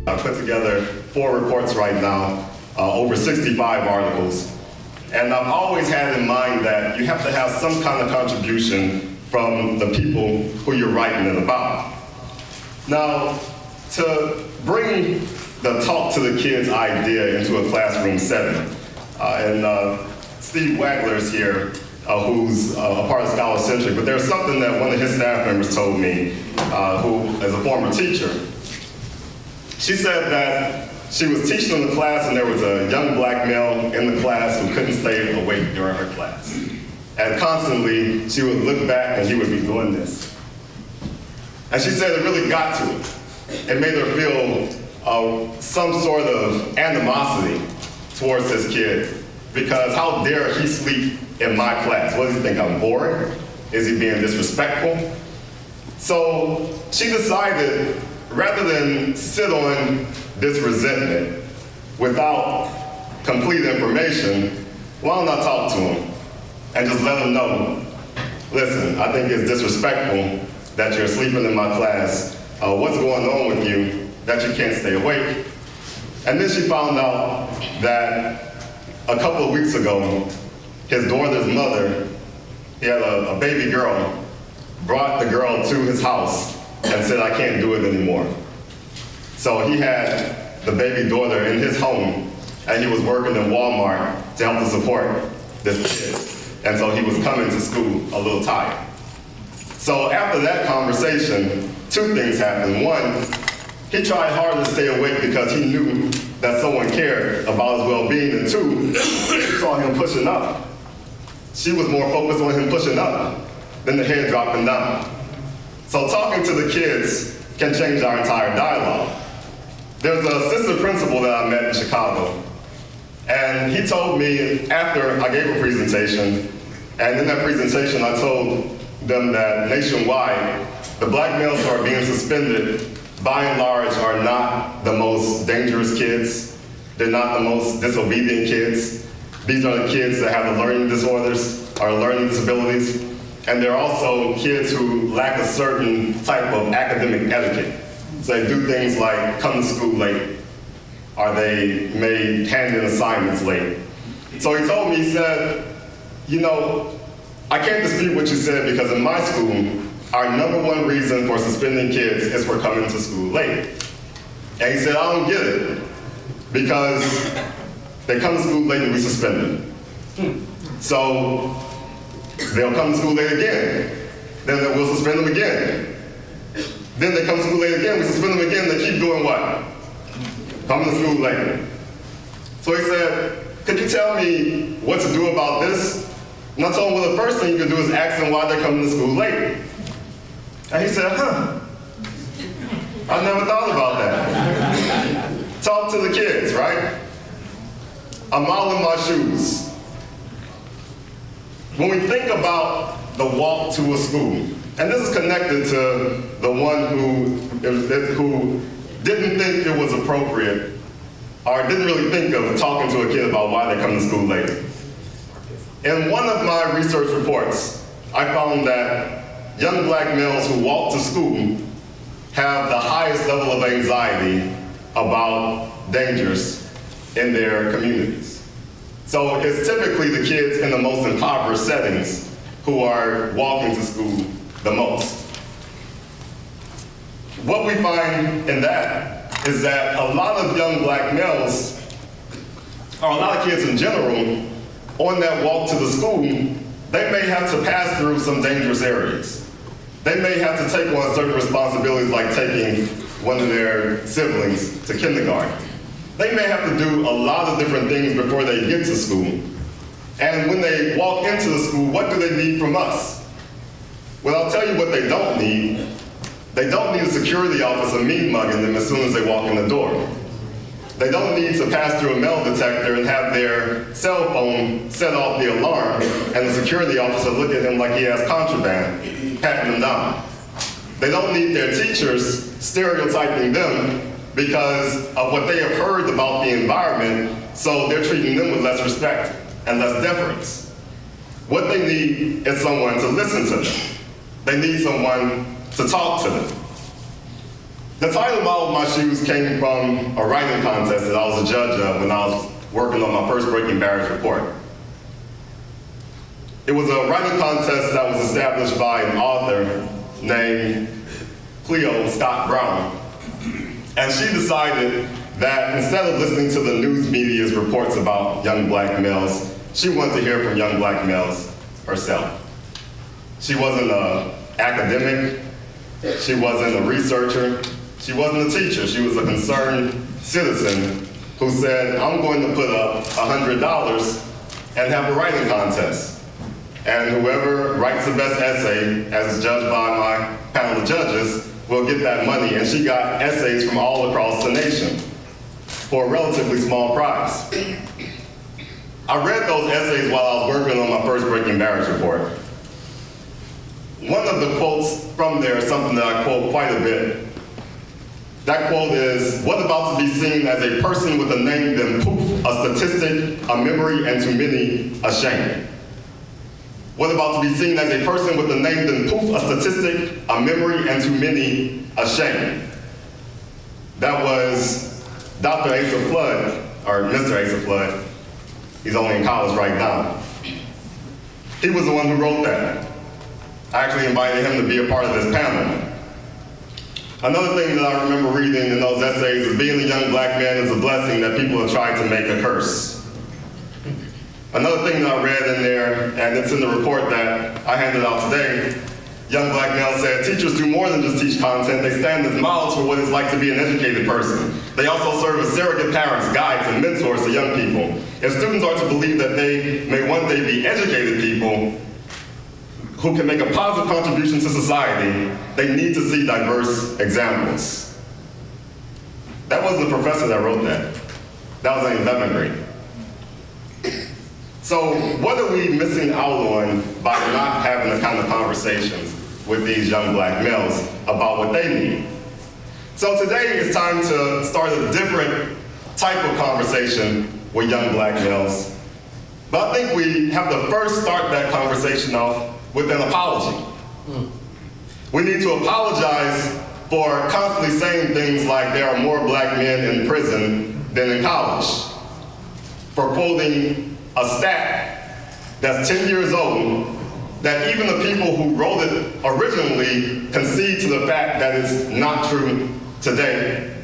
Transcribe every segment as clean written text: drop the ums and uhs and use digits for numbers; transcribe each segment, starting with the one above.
I put together 4 reports right now, over 65 articles. And I've always had in mind that you have to have some kind of contribution from the people who you're writing it about. Now, to bring the talk to the kids idea into a classroom setting, and Steve Wagler is here, who's a part of Scholarcentric, but there's something that one of his staff members told me, who is a former teacher. She said that she was teaching in the class and there was a young black male in the class who couldn't stay awake during her class. And constantly, she would look back and he would be doing this. And she said it really got to her. It made her feel some sort of animosity towards this kid, because how dare he sleep in my class? What does he think, I'm boring? Is he being disrespectful? So she decided, rather than sit on this resentment without complete information, why don't I talk to him and just let him know, listen, I think it's disrespectful that you're sleeping in my class. What's going on with you that you can't stay awake? And then she found out that a couple of weeks ago, his daughter's mother, he had a baby girl, brought the girl to his house and said, I can't do it anymore. So he had the baby daughter in his home, and he was working in Walmart to help to support this kid. And so he was coming to school a little tired. So after that conversation, 2 things happened. One, he tried hard to stay awake because he knew that someone cared about his well-being. And 2, she saw him pushing up. She was more focused on him pushing up than the head dropping down. So talking to the kids can change our entire dialogue. There's an assistant principal that I met in Chicago, and he told me after I gave a presentation, and in that presentation I told them that nationwide, the black males who are being suspended by and large are not the most dangerous kids. They're not the most disobedient kids. These are the kids that have the learning disorders or learning disabilities. And they're also kids who lack a certain type of academic etiquette. So they do things like come to school late, or they may hand in assignments late. So he told me, he said, you know, I can't dispute what you said, because in my school, our #1 reason for suspending kids is for coming to school late. And he said, I don't get it, because they come to school late and we suspend them. So they'll come to school late again, then we'll suspend them again. Then they come to school late again, we suspend them again, they keep doing what? Coming to school late. So he said, could you tell me what to do about this? And I told him, well, the first thing you can do is ask them why they're coming to school late. And he said, I never thought about that. Talk to the kids, right? A mile in my shoes. When we think about the walk to a school, and this is connected to the one who didn't think it was appropriate, or didn't really think of talking to a kid about why they come to school late. In one of my research reports, I found that young black males who walk to school have the highest level of anxiety about dangers in their communities. So it's typically the kids in the most impoverished settings who are walking to school the most. What we find in that is that a lot of young black males, or a lot of kids in general, on that walk to the school, they may have to pass through some dangerous areas. They may have to take on certain responsibilities, like taking one of their siblings to kindergarten. They may have to do a lot of different things before they get to school. And when they walk into the school, what do they need from us? Well, I'll tell you what they don't need. They don't need a security officer mean mugging them as soon as they walk in the door. They don't need to pass through a metal detector and have their cell phone set off the alarm and the security officer look at them like he has contraband, patting them down. They don't need their teachers stereotyping them because of what they have heard about the environment, so they're treating them with less respect and less deference. What they need is someone to listen to them. They need someone to talk to them. The title model of my shoes came from a writing contest that I was a judge of when I was working on my first Breaking Barriers report. It was a writing contest that was established by an author named Cleo Scott Brown. And she decided that instead of listening to the news media's reports about young black males, she wanted to hear from young black males herself. She wasn't an academic, she wasn't a researcher, she wasn't a teacher, she was a concerned citizen who said, I'm going to put up $100 and have a writing contest. And whoever writes the best essay, as judged by my panel of judges, will get that money. And she got essays from all across the nation for a relatively small prize. I read those essays while I was working on my first Breaking Barriers report. One of the quotes from there is something that I quote quite a bit. That quote is, "What about to be seen as a person with a name then poof, a statistic, a memory, and to many a shame." What about to be seen as a person with a name then poof, a statistic, a memory, and to many a shame. That was Dr. Asa Flood, or Mr. Asa Flood. He's only in college right now. He was the one who wrote that. I actually invited him to be a part of this panel. Another thing that I remember reading in those essays is being a young black man is a blessing that people have tried to make a curse. Another thing that I read in there, and it's in the report that I handed out today, young black male said, teachers do more than just teach content, they stand as models for what it's like to be an educated person. They also serve as surrogate parents, guides, and mentors to young people. If students are to believe that they may one day be educated people who can make a positive contribution to society, they need to see diverse examples. That wasn't the professor that wrote that. That was in 11th grade. So what are we missing out on by not having the kind of conversations with these young black males about what they need? So today it's time to start a different type of conversation with young black males. But I think we have to first start that conversation off with an apology. We need to apologize for constantly saying things like there are more black men in prison than in college, for quoting a stat that's 10 years old that even the people who wrote it originally concede to the fact that it's not true today.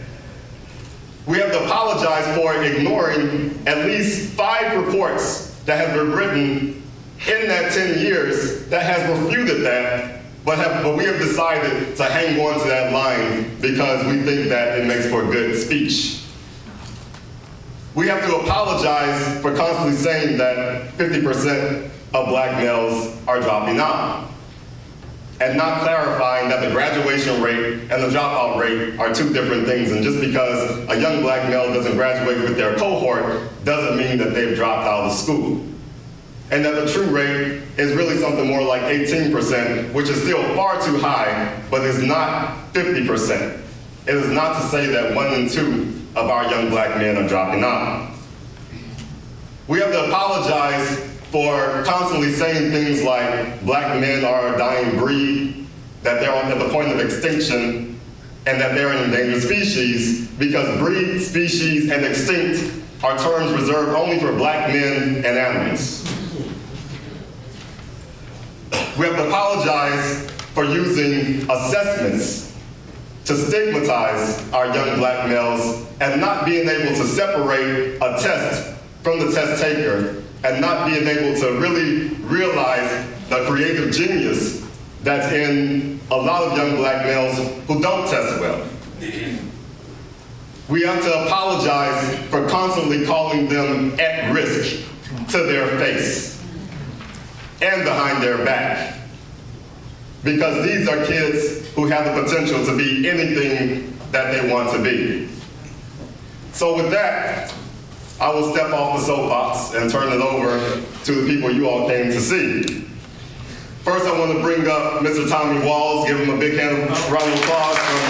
We have to apologize for ignoring at least 5 reports that have been written in that 10 years that has refuted that, but we have decided to hang on to that line because we think that it makes for good speech. We have to apologize for constantly saying that 50% of black males are dropping out, and not clarifying that the graduation rate and the dropout rate are 2 different things. And just because a young black male doesn't graduate with their cohort doesn't mean that they've dropped out of school. And that the true rate is really something more like 18%, which is still far too high, but is not 50%. It is not to say that 1 in 2 of our young black men are dropping out. We have to apologize for constantly saying things like black men are a dying breed, that they're at the point of extinction, and that they're an endangered species, because breed, species, and extinct are terms reserved only for black men and animals. We have to apologize for using assessments to stigmatize our young black males and not being able to separate a test from the test taker and not being able to really realize the creative genius that's in a lot of young black males who don't test well. We have to apologize for constantly calling them at risk to their face and behind their back, because these are kids who have the potential to be anything that they want to be. So with that, I will step off the soapbox and turn it over to the people you all came to see. First, I want to bring up Mr. Tommy Walls, give him a big round of applause from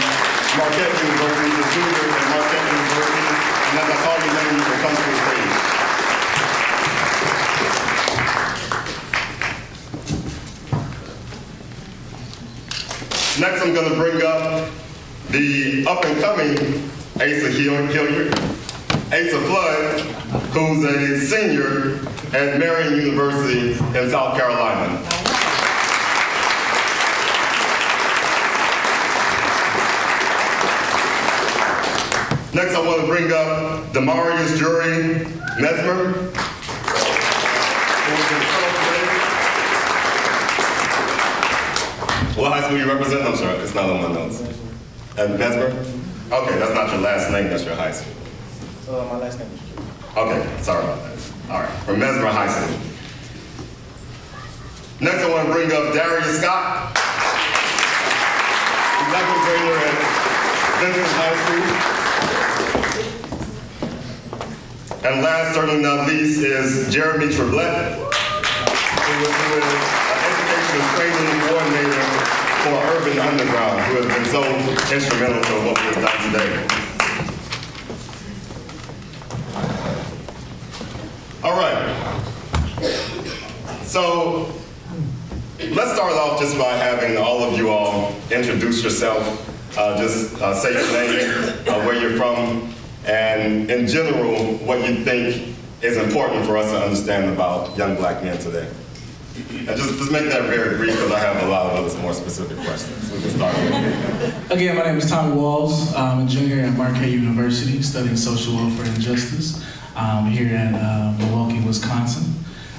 Marquette University, the junior at Marquette University, and as I call your name, you can come to the stage. Next, I'm going to bring up the up-and-coming Asa Hilliard, Asa Flood, who's a senior at Marian University in South Carolina. Next, I want to bring up Demarius Jury Mesmer. What high school you represent? I'm sorry, it's not on my notes. And Mesmer? Okay, that's not your last name, that's your high school. My last name is Jury. Okay, sorry about that. All right, from Mesmer High School. Next, I want to bring up Darius Scott, 11th grader at Vincent High School. And last, certainly not least, is Jeremy Treblett, who is an education and training coordinator for Urban Underground, who has been so instrumental to what we've done today. All right. So let's start off just by having all of you all introduce yourself. Just say your name, where you're from, and in general, what you think is important for us to understand about young black men today. And just make that very brief, because I have a lot of other more specific questions. We can start with you. Again, my name is Tommy Walls. I'm a junior at Marquette University, studying social welfare and justice here in Milwaukee, Wisconsin.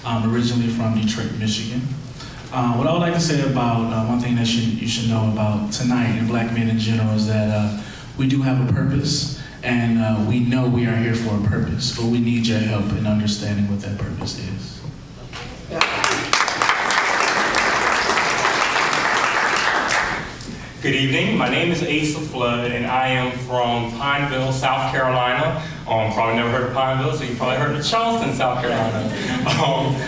I'm originally from Detroit, Michigan. What I would like to say about one thing that you should know about tonight and black men in general is that we do have a purpose. And we know we are here for a purpose, but we need your help in understanding what that purpose is. Good evening, my name is Asa Flood, and I am from Pineville, South Carolina. Probably never heard of Pineville, so you probably heard of Charleston, South Carolina.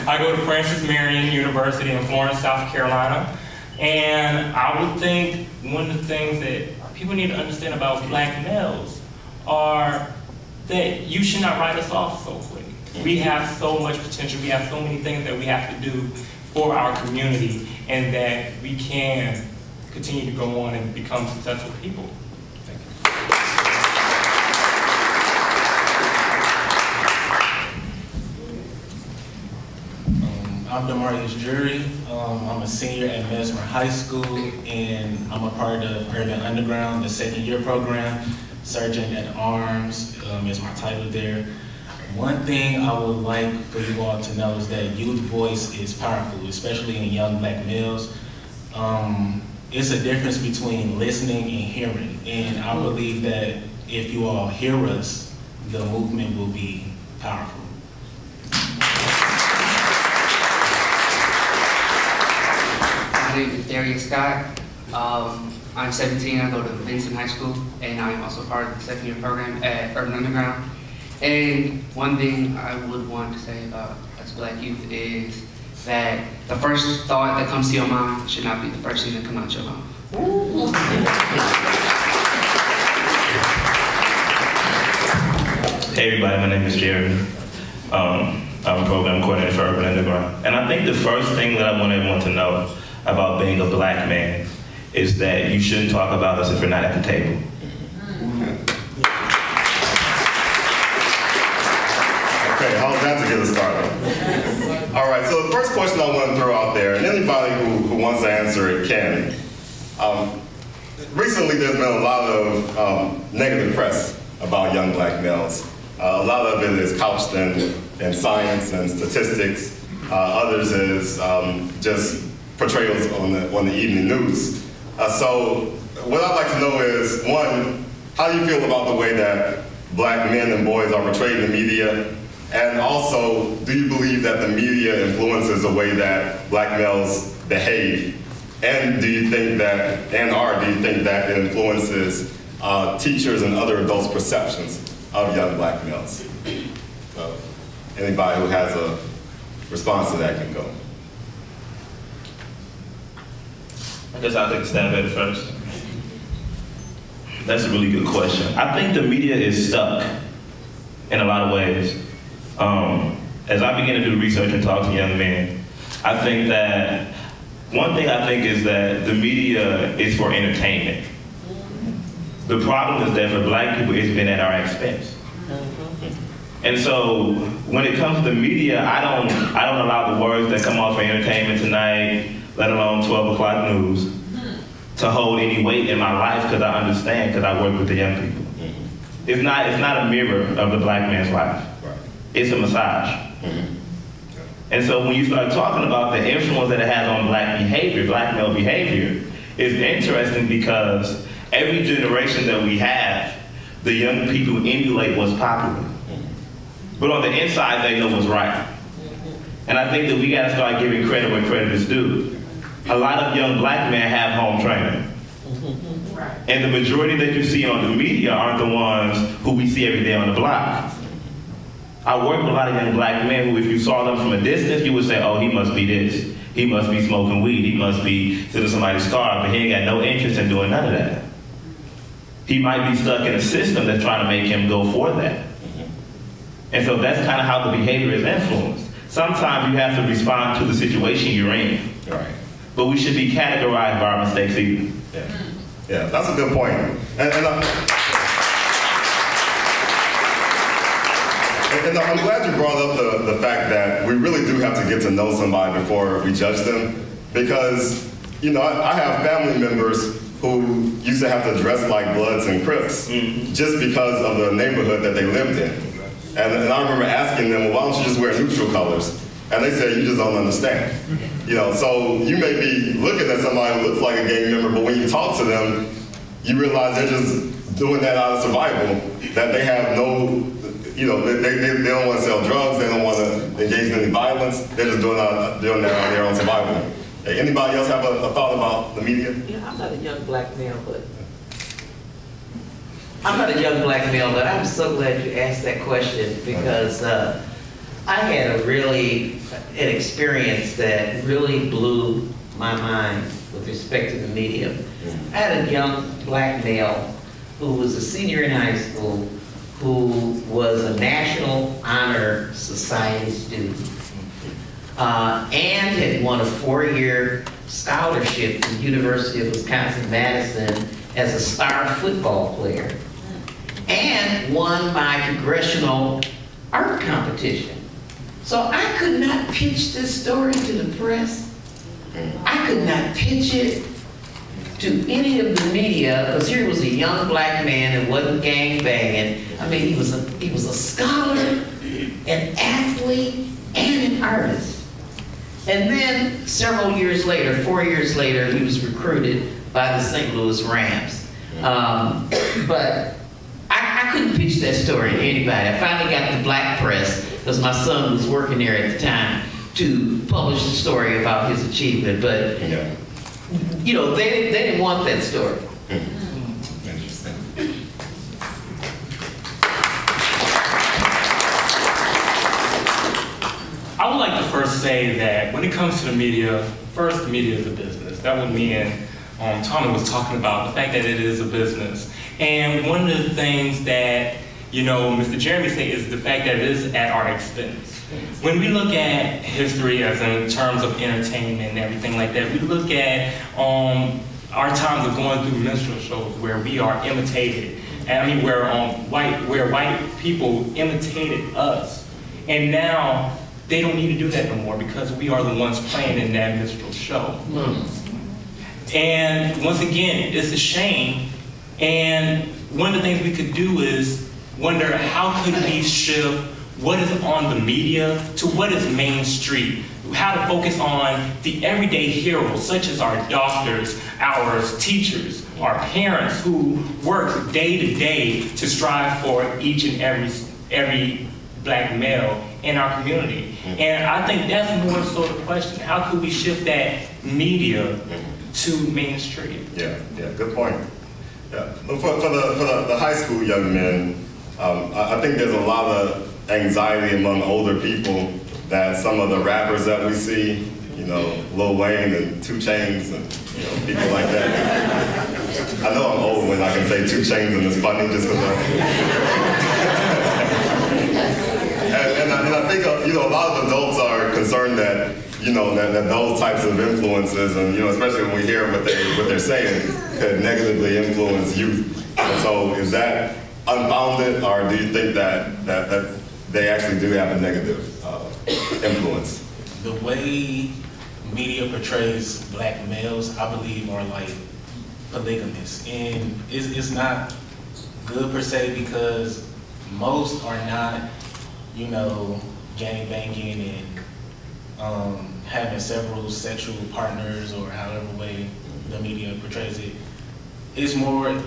I go to Francis Marion University in Florence, South Carolina. And I would think one of the things that people need to understand about black males are that you should not write us off so quick. We have so much potential, we have so many things that we have to do for our community, and that we can continue to go on and become successful people. Thank you. I'm Demarius Jury. I'm a senior at Mesmer High School, and I'm a part of Urban Underground, the second-year program. Sergeant at Arms is my title there. One thing I would like for you all to know is that youth voice is powerful, especially in young black males. It's a difference between listening and hearing, and I believe that if you all hear us, the movement will be powerful. My name is Darius Scott. I'm 17, I go to Vincent High School, and I'm also part of the second-year program at Urban Underground. And one thing I would want to say about us black youth is that the first thought that comes to your mind should not be the first thing that comes out your mouth. Hey everybody, my name is Jeremy. I'm a program coordinator for Urban Underground. And I think the first thing that I want everyone to know about being a black man is that you shouldn't talk about us if you're not at the table. Okay, how's that to get us started? All right, so the first question I want to throw out there, and anybody who wants to answer it can. Recently there's been a lot of negative press about young black males. A lot of it is couched in science and statistics. Others is just portrayals on the evening news. So what I'd like to know is, one, how do you feel about the way that black men and boys are portrayed in the media? And also, do you believe that the media influences the way that black males behave? And do you think that, do you think that it influences teachers and other adults' perceptions of young black males? So anybody who has a response to that can go. I guess I'll take a stab at it first. That's a really good question. I think the media is stuck in a lot of ways. As I begin to do research and talk to young men, I think that one thing I think is that the media is for entertainment. The problem is that for black people, it's been at our expense. And so when it comes to the media, I don't allow the words that come off for Entertainment Tonight, let alone 12 o'clock news, to hold any weight in my life, because I understand, because I work with the young people. It's not a mirror of the black man's life. It's a massage. And so when you start talking about the influence that it has on black behavior, black male behavior, it's interesting because every generation that we have, the young people emulate what's popular. But on the inside, they know what's right. And I think that we gotta start giving credit where credit is due. A lot of young black men have home training. And the majority that you see on the media aren't the ones who we see every day on the block. I work with a lot of young black men who, if you saw them from a distance, you would say, oh, he must be this. He must be smoking weed. He must be sitting in somebody's car, but he ain't got no interest in doing none of that. He might be stuck in a system that's trying to make him go for that. And so that's kind of how the behavior is influenced. Sometimes you have to respond to the situation you're in. Right. But we should be categorized by our mistakes either. Yeah, that's a good point. And I'm glad you brought up the fact that we really do have to get to know somebody before we judge them. Because, you know, I have family members who used to have to dress like Bloods and Crips just because of the neighborhood that they lived in. And I remember asking them, well, why don't you just wear neutral colors? And they said, you just don't understand. You know, so you may be looking at somebody who looks like a gang member, but when you talk to them, you realize they're just doing that out of survival, that they have no, you know, they don't want to sell drugs, they don't want to engage in any violence, they're just doing that out of their own survival. Hey, anybody else have a thought about the media? You know, I'm not a young black male, but I'm so glad you asked that question, because I had an experience that really blew my mind with respect to the media. I had a young black male who was a senior in high school, who was a National Honor Society student, and had won a 4-year scholarship to the University of Wisconsin-Madison as a star football player, and won my congressional art competition. So I could not pitch this story to the press. I could not pitch it to any of the media, because here was a young black man that wasn't gang banging. I mean, he was a scholar, an athlete, and an artist. And then several years later, 4 years later, he was recruited by the St. Louis Rams. But I couldn't pitch that story to anybody. I finally got the black press, because my son was working there at the time, to publish the story about his achievement. But, you know, they didn't want that story. Interesting. I would like to first say that when it comes to the media, first, the media is a business. That what me and Tommy was talking about, the fact that it is a business. And one of the things that, you know, Mr. Jeremy said is the fact that it is at our expense. When we look at history as in terms of entertainment and everything like that, we look at our times of going through minstrel shows where we are imitated. And I mean, where white people imitated us. And now they don't need to do that no more, because we are the ones playing in that minstrel show. And once again, it's a shame. And one of the things we could do is wonder, how could we shift what is on the media to what is Main Street? How to focus on the everyday heroes, such as our doctors, our teachers, our parents, who work day to day to strive for each and every black male in our community. And I think that's more so the question. How could we shift that media to Main Street? Yeah, good point. Yeah, for the high school young men, I think there's a lot of anxiety among older people that some of the rappers that we see, you know, Lil Wayne and 2 Chainz and, you know, people like that. I know I'm old when I can say 2 Chainz and it's funny just because and I think, you know, a lot of adults are concerned that, you know, that those types of influences, and, you know, especially when we hear what they're saying, could negatively influence youth. So is that unfounded, or do you think that they actually do have a negative influence? The way media portrays black males, I believe, are like polygamous, and it's not good per se, because most are not, you know, gang banging and having several sexual partners, or however way the media portrays it. It's more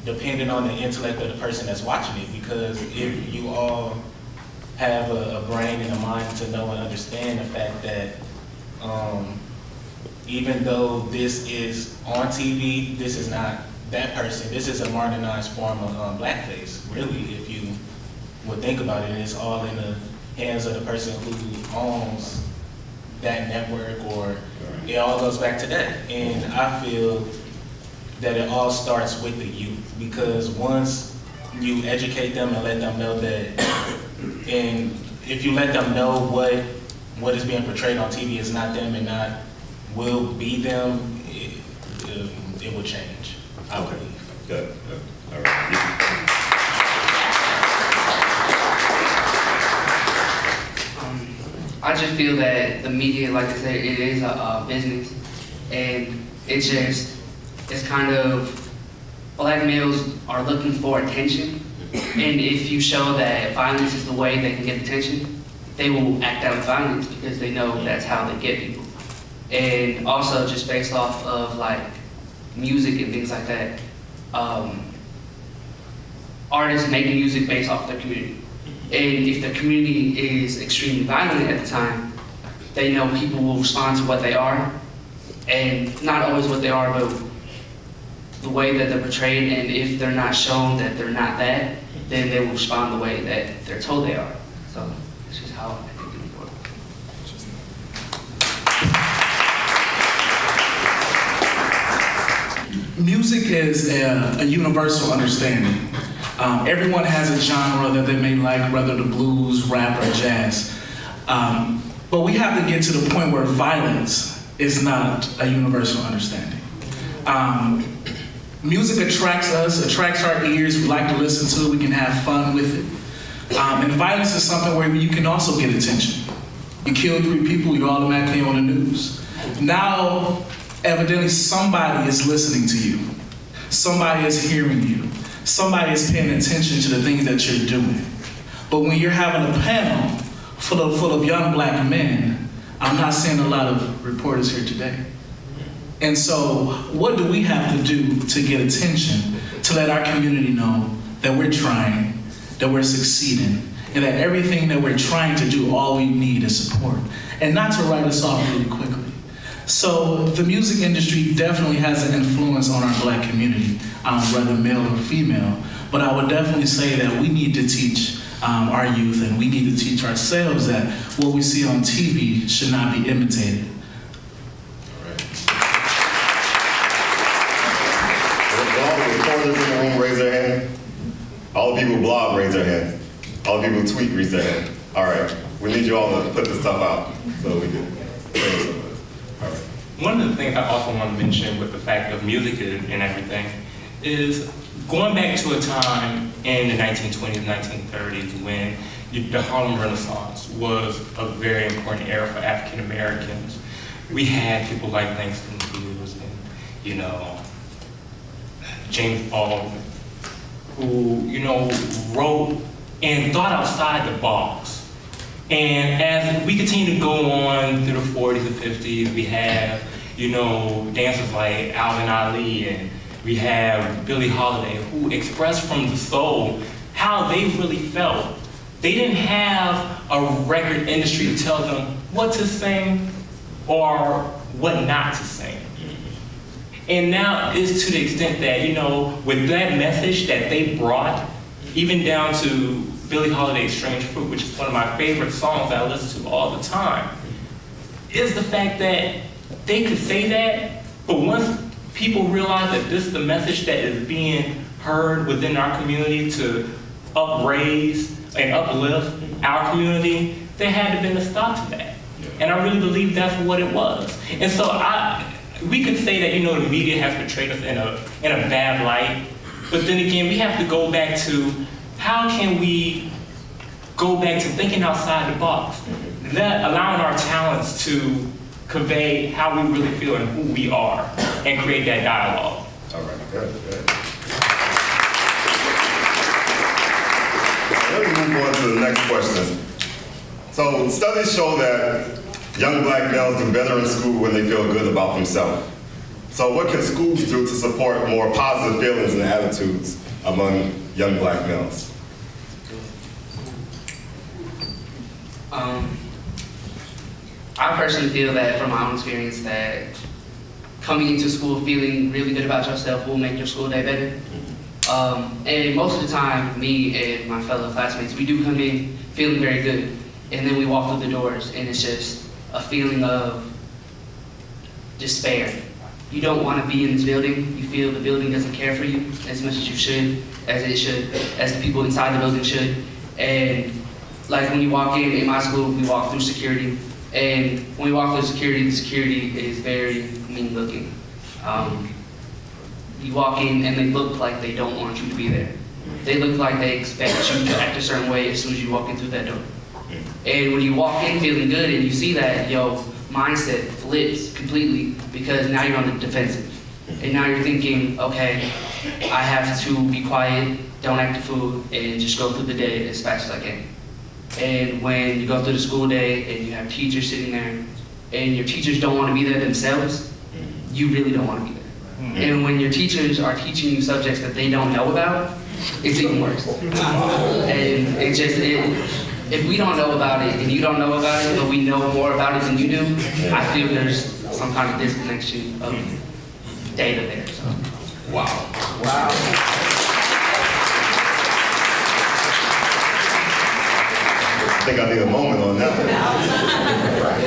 dependent on the intellect of the person that's watching it, because if you all have a brain and a mind to know and understand the fact that even though this is on TV, this is not that person. This is a modernized form of blackface, really, if you would think about it. It's all in the hands of the person who owns that network, or it all goes back to that. And I feel that it all starts with the youth, because once you educate them and let them know that, and if you let them know what is being portrayed on TV is not them and not will be them, it will change, I believe. Good. All right. I just feel that the media, like I said, it is a business, and it's kind of, black males are looking for attention, and if you show that violence is the way they can get attention, they will act out violence because they know that's how they get people. And also just based off of like music and things like that, artists make music based off their community. And if the community is extremely violent at the time, they know people will respond to what they are, and not always what they are, but the way that they're portrayed. And if they're not shown that they're not that, then they will respond the way that they're told they are. So that's just how I think it works. Music is a universal understanding. Everyone has a genre that they may like, whether the blues, rap, or jazz. But we have to get to the point where violence is not a universal understanding. Music attracts us, attracts our ears. We like to listen to it. We can have fun with it. And violence is something where you can also get attention. You kill 3 people, you're automatically on the news. Now, evidently, somebody is listening to you. Somebody is hearing you. Somebody is paying attention to the things that you're doing. But when you're having a panel full of young black men, I'm not seeing a lot of reporters here today. And so what do we have to do to get attention, to let our community know that we're trying, that we're succeeding, and that everything that we're trying to do, all we need is support, and not to write us off really quickly. So the music industry definitely has an influence on our black community, whether male or female. But I would definitely say that we need to teach our youth, and we need to teach ourselves that what we see on TV should not be imitated. All the reporters in the room raise their hand. All the people who blog raise their hand. All the people who tweet raise their hand. All right, we need you all to put this stuff out so we can say something. All right. One of the things I also want to mention with the fact of music and everything is going back to a time in the 1920s, 1930s when the Harlem Renaissance was a very important era for African Americans. We had people like Langston Hughes and, you know, James Baldwin, who, you know, wrote and thought outside the box. And as we continue to go on through the 40s and 50s, we have, you know, dancers like Alvin Ali, and we have Billie Holiday, who expressed from the soul how they really felt. They didn't have a record industry to tell them what to sing or what not to sing. And now it's to the extent that, you know, with that message that they brought, even down to Billie Holiday's Strange Fruit, which is one of my favorite songs that I listen to all the time, is the fact that they could say that, but once people realize that this is the message that is being heard within our community to upraise and uplift our community, there had to be a stop to that. And I really believe that's what it was. And so we could say that, you know, the media has portrayed us in a bad light, But then again, we have to go back to how can we go back to thinking outside the box, allowing our talents to convey how we really feel and who we are, and create that dialogue. All right, good. Let me move on to the next question. So studies show that young black males do better in school when they feel good about themselves. So what can schools do to support more positive feelings and attitudes among young black males? I personally feel that from my own experience that coming into school feeling really good about yourself will make your school day better. And most of the time, me and my fellow classmates, we do come in feeling very good. And then we walk through the doors and it's just a feeling of despair. You don't want to be in this building. You feel the building doesn't care for you as much as you should, as it should, as the people inside the building should. And like when you walk in my school, we walk through security. And when we walk through security, the security is very mean looking. You walk in and they look like they don't want you to be there. They look like they expect you to act a certain way as soon as you walk in through that door. And when you walk in feeling good and you see that, your mindset flips completely because now you're on the defensive. And now you're thinking, okay, I have to be quiet, don't act a fool, and just go through the day as fast as I can. And when you go through the school day and you have teachers sitting there and your teachers don't want to be there themselves, you really don't want to be there. And when your teachers are teaching you subjects that they don't know about, it's even worse. And if we don't know about it and you don't know about it, but we know more about it than you do, I feel there's some kind of disconnection of data there. So. Wow. I think I need a moment on that one.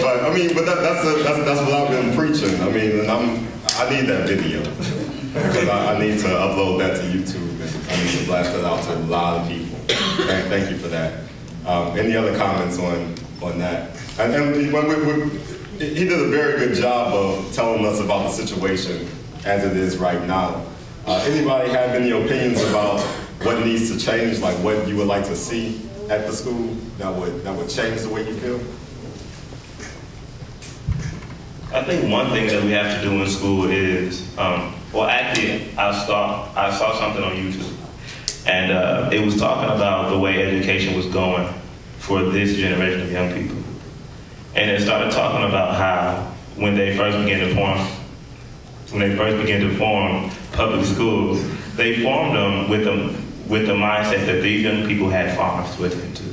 But I mean, that's what I've been preaching. I mean, and I need that video because I need to upload that to YouTube and I need to blast it out to a lot of people. Thank you for that. Any other comments on that? And he did a very good job of telling us about the situation as it is right now. Anybody have any opinions about what needs to change, like what you would like to see at the school that would change the way you feel? I think one thing that we have to do in school is, well, actually, I saw something on YouTube, and it was talking about the way education was going for this generation of young people. And it started talking about how when they first began to form public schools, they formed them with the mindset that these young people had farms to attend to.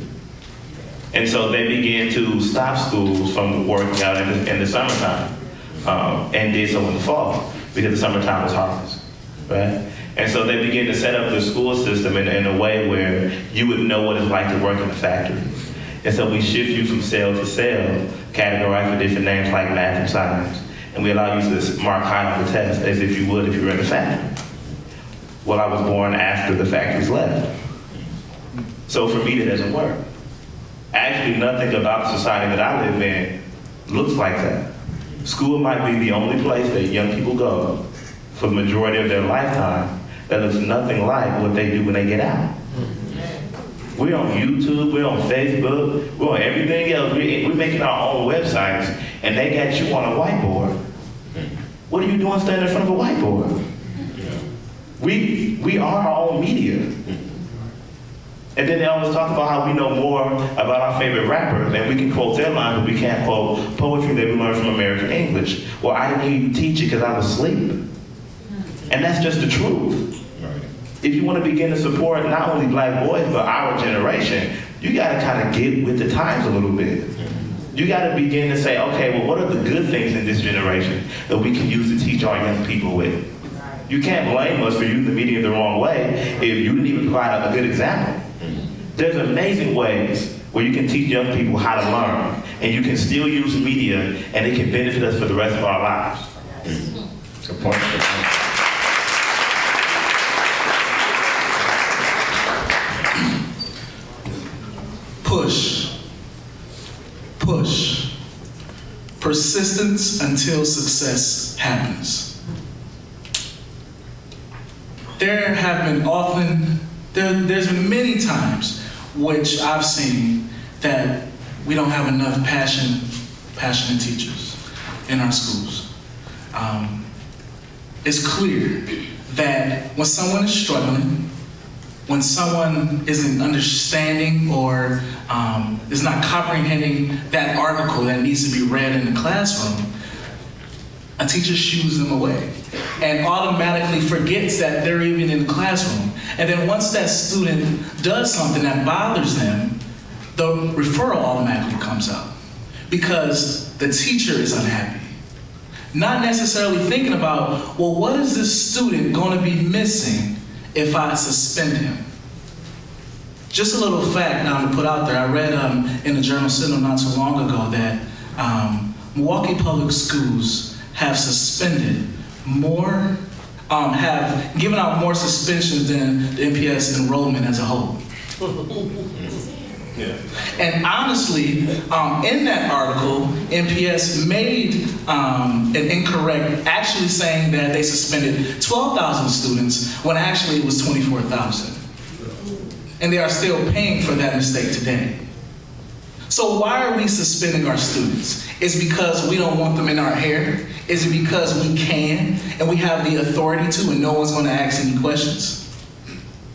And so they began to stop schools from working out in the summertime and did so in the fall because the summertime was harvest, right? And so they began to set up the school system in a way where you would know what it's like to work in a factory. And so we shift you from cell to cell, categorized with different names like math and science, and we allow you to mark high on the test as if you would if you were in a factory. Well, I was born after the factories left. So for me, that doesn't work. Actually, nothing about the society that I live in looks like that. School might be the only place that young people go for the majority of their lifetime that looks nothing like what they do when they get out. We're on YouTube, we're on Facebook, we're on everything else. We're making our own websites, and they got you on a whiteboard. What are you doing standing in front of a whiteboard? We are our own media. And then they always talk about how we know more about our favorite rappers, and we can quote their lines, but we can't quote poetry that we learned from American English. Well, I didn't hear you teach it because I was asleep. And that's just the truth. If you want to begin to support not only black boys, but our generation, you got to kind of get with the times a little bit. You got to begin to say, okay, well, what are the good things in this generation that we can use to teach our young people with? You can't blame us for using the media the wrong way if you didn't even provide a good example. There's amazing ways where you can teach young people how to learn, and you can still use media, and it can benefit us for the rest of our lives. Good point. Good point. Push. Push. Persistence until success happens. there's been many times which I've seen that we don't have enough passionate teachers in our schools. It's clear that when someone is struggling, when someone isn't understanding or is not comprehending that article that needs to be read in the classroom, a teacher shoos them away and automatically forgets that they're even in the classroom. And then once that student does something that bothers them, the referral automatically comes out because the teacher is unhappy. Not necessarily thinking about, well, what is this student going to be missing if I suspend him? Just a little fact now to put out there. I read in the Journal Sentinel not too long ago that Milwaukee Public Schools have suspended more, have given out more suspensions than the MPS enrollment as a whole. Yeah. And honestly, in that article, MPS made an incorrect, actually saying that they suspended 12,000 students when actually it was 24,000. And they are still paying for that mistake today. So why are we suspending our students? Is it because we don't want them in our hair? Is it because we can and we have the authority to and no one's going to ask any questions?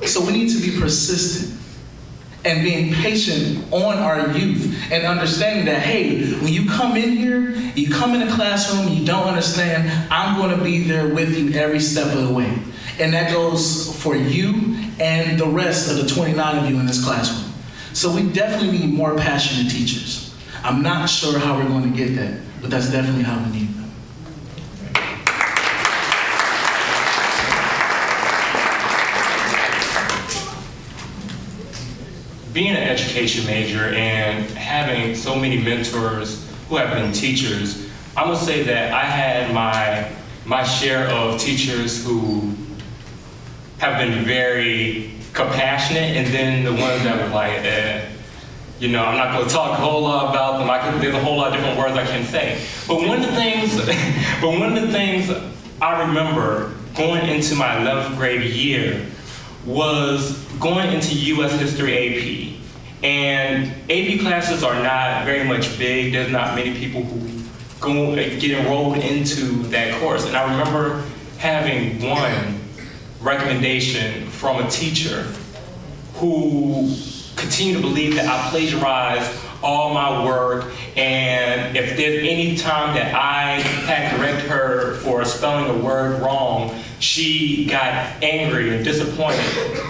So we need to be persistent and being patient on our youth and understanding that, hey, when you come in here, you come in a classroom, you don't understand, I'm going to be there with you every step of the way. And that goes for you and the rest of the 29 of you in this classroom. So we definitely need more passionate teachers. I'm not sure how we're going to get that, but that's definitely how we need them. Being an education major and having so many mentors who have been teachers, I would say that I had my share of teachers who have been very compassionate, and then the ones that were like, you know, I'm not going to talk a whole lot about them. There's a whole lot of different words I can say. But one of the things I remember going into my 11th grade year was going into U.S. History AP. And AP classes are not very much big. There's not many people who get enrolled into that course. And I remember having one recommendation from a teacher who continued to believe that I plagiarized all my work, and if there's any time that I had corrected her for spelling a word wrong, she got angry and disappointed.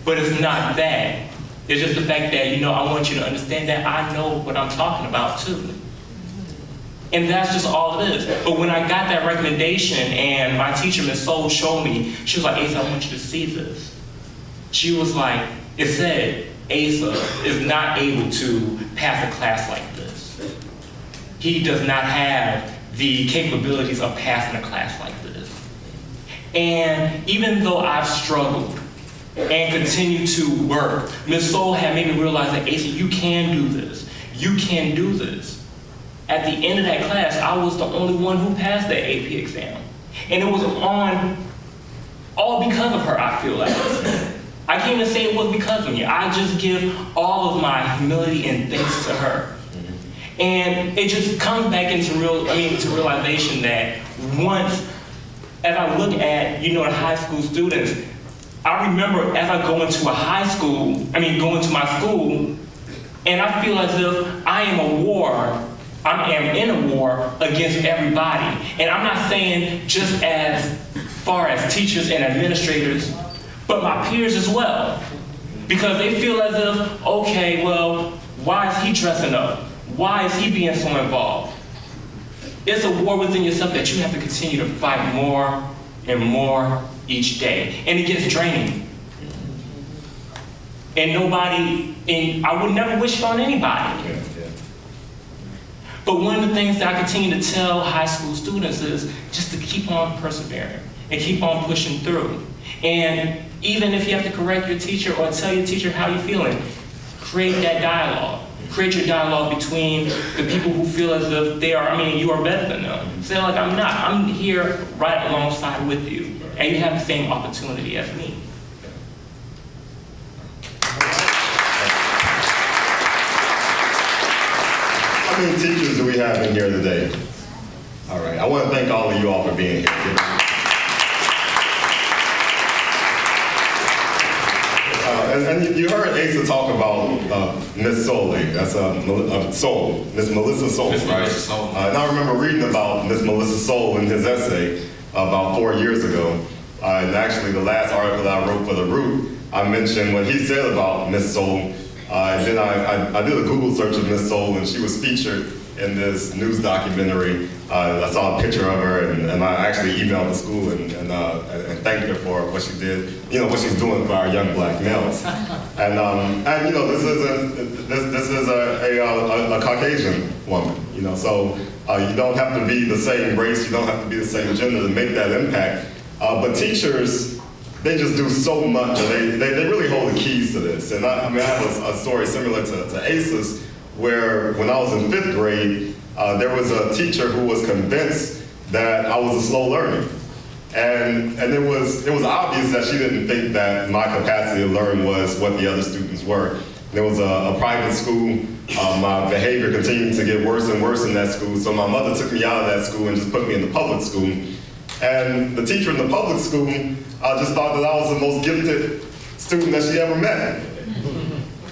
But it's not that. It's just the fact that, you know, I want you to understand that I know what I'm talking about too. And that's just all it is. But when I got that recommendation and my teacher, Ms. Soul, showed me, she was like, Asa, I want you to see this. She was like, it said, Asa is not able to pass a class like this. He does not have the capabilities of passing a class like this. And even though I've struggled and continue to work, Ms. Soul had made me realize that, Asa, you can do this. You can do this. At the end of that class, I was the only one who passed that AP exam. And it was all because of her, I feel like. I can't even say it was because of me. I just give all of my humility and thanks to her. And it just comes back into realization that once, as I look at, you know, the high school students, I remember as I go into go into my school, and I feel as if I am in a war against everybody. And I'm not saying just as far as teachers and administrators, but my peers as well. Because they feel as if, okay, well, why is he dressing up? Why is he being so involved? It's a war within yourself that you have to continue to fight more and more each day. And it gets draining. And I would never wish it on anybody. But one of the things that I continue to tell high school students is just to keep on persevering and keep on pushing through. And even if you have to correct your teacher or tell your teacher how you're feeling, create that dialogue. Create your dialogue between the people who feel as if you are better than them. Say like, I'm not. I'm here right alongside with you. and you have the same opportunity as me. How many teachers do we have in here today? All right, I want to thank all of you all for being here. And you heard Asa talk about Miss Soley. That's Soul, Miss Melissa Soul, right? Melissa Soul. And I remember reading about Miss Melissa Soul in his essay about 4 years ago. And actually, the last article that I wrote for The Root, I mentioned what he said about Miss Soul. And then I did a Google search of Miss Soul, and she was featured in this news documentary. I saw a picture of her, and I actually emailed the school and thanked her for what she did, you know, what she's doing for our young black males. And you know, this is a Caucasian woman, you know, so you don't have to be the same race, you don't have to be the same gender to make that impact. But teachers, they just do so much, and they really hold the keys to this. And I mean, I have a story similar to Asa's, where when I was in 5th grade, there was a teacher who was convinced that I was a slow learner. And it was obvious that she didn't think that my capacity to learn was what the other students were. There was a private school. My behavior continued to get worse and worse in that school, so my mother took me out of that school and just put me in the public school. And the teacher in the public school just thought that I was the most gifted student that she ever met.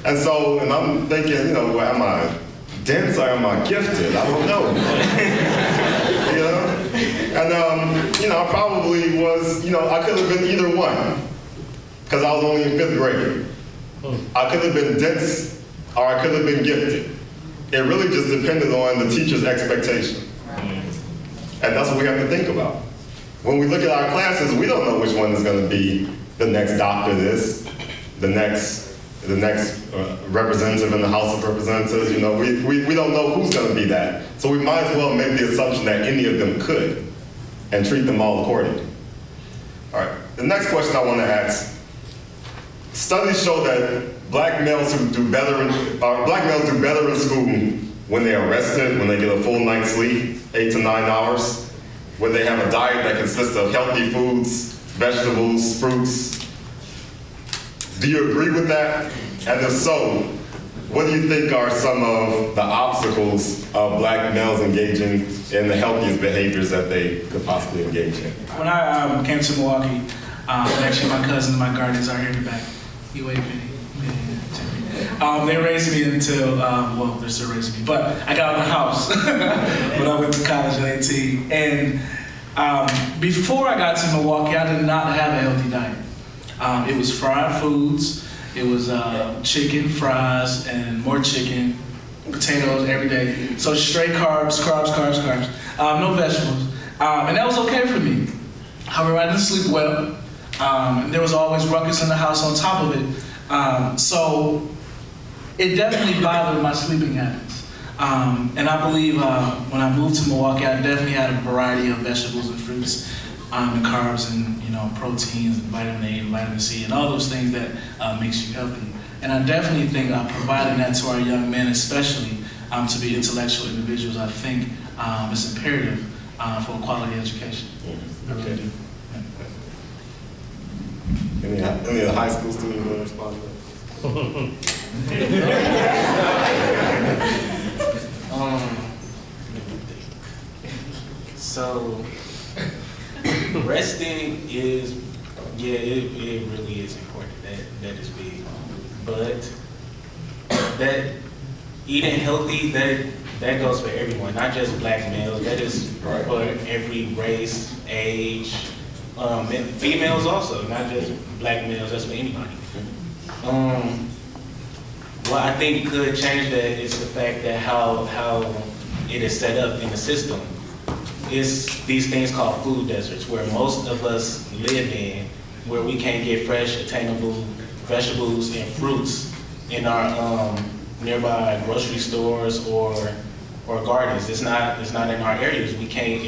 And so, and I'm thinking, you know, well, am I dense or am I gifted? I don't know. You know? And, you know, I probably was, you know, I could have been either one, because I was only in 5th grade. I could have been dense or I could have been gifted. It really just depended on the teacher's expectation. And that's what we have to think about. When we look at our classes, we don't know which one is going to be the next doctor this, the next representative in the House of Representatives. You know, we don't know who's going to be that. So we might as well make the assumption that any of them could and treat them all accordingly. All right, the next question I want to ask. Studies show that black males do better in school when they're rested, when they get a full night's sleep, 8 to 9 hours, when they have a diet that consists of healthy foods, vegetables, fruits. Do you agree with that? And if so, what do you think are some of the obstacles of black males engaging in the healthiest behaviors that they could possibly engage in? When I came to Milwaukee, actually my cousin and my guardians are here in the back. You wave, Vinny. They raised me until, well, they're still raising me, but I got out of the house when I went to college at 18. And before I got to Milwaukee, I did not have a healthy diet. It was fried foods, it was chicken, fries, and more chicken, potatoes every day. So straight carbs, no vegetables. And that was okay for me. However, I didn't sleep well. There was always ruckus in the house on top of it. So it definitely bothered my sleeping habits. And I believe when I moved to Milwaukee, I definitely had a variety of vegetables and fruits and carbs and, you know, proteins and vitamin A and vitamin C and all those things that makes you healthy. And I definitely think providing that to our young men, especially to be intellectual individuals, I think is imperative for a quality education. I really do. Any of the high school students want to respond to that? So, resting is, yeah, it really is important. That is big. But that eating healthy, that goes for everyone, not just black males. That is for every race, age, females also, not just black males. That's for anybody. What I think could change that is the fact that how it is set up in the system. It's these things called food deserts, where most of us live in, where we can't get fresh, attainable vegetables and fruits in our nearby grocery stores or gardens. It's not in our areas. If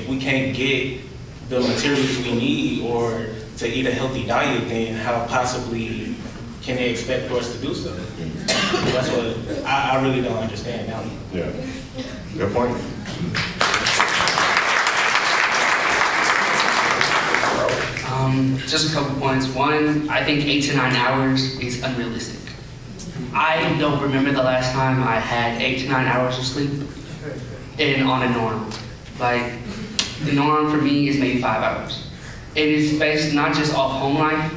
we can't get the materials we need or to eat a healthy diet, then how possibly can they expect for us to do so? That's what I really don't understand now. Yeah, good point. Just a couple points. One, I think 8 to 9 hours is unrealistic. I don't remember the last time I had 8 to 9 hours of sleep and on a norm. Like, the norm for me is maybe 5 hours. It is based not just off home life.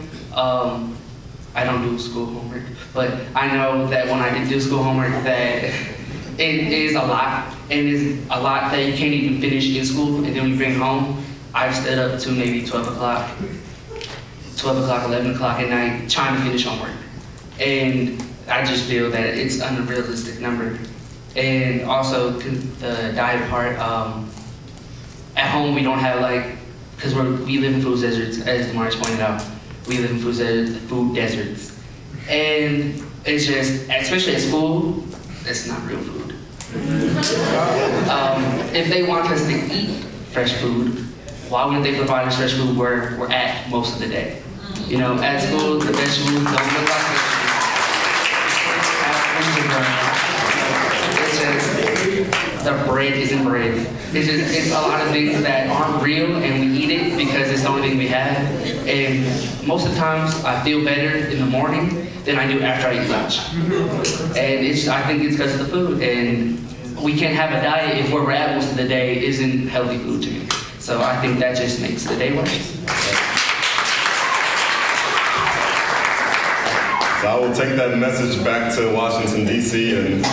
I don't do school homework, but I know that when I did do school homework that it is a lot, and it's a lot that you can't even finish in school, and then when you bring it home, I've stayed up to maybe 12 o'clock, 11 o'clock at night, trying to finish homework. And I just feel that it's an unrealistic number. And also the diet part, at home we don't have like, because we live in food deserts, as Damaris pointed out. We live in food deserts. And it's just, especially at school, that's not real food. If they want us to eat fresh food, why wouldn't they provide us fresh food where we're at most of the day? You know, at school, the vegetables don't look like vegetables. It's just, the bread isn't bread. It's a lot of things that aren't real, and we eat it because it's the only thing we have. And most of the times, I feel better in the morning than I do after I eat lunch. And I think it's because of the food. And we can't have a diet if where we're at most of the day isn't healthy food to me. So I think that just makes the day worse. So I will take that message back to Washington, D.C. and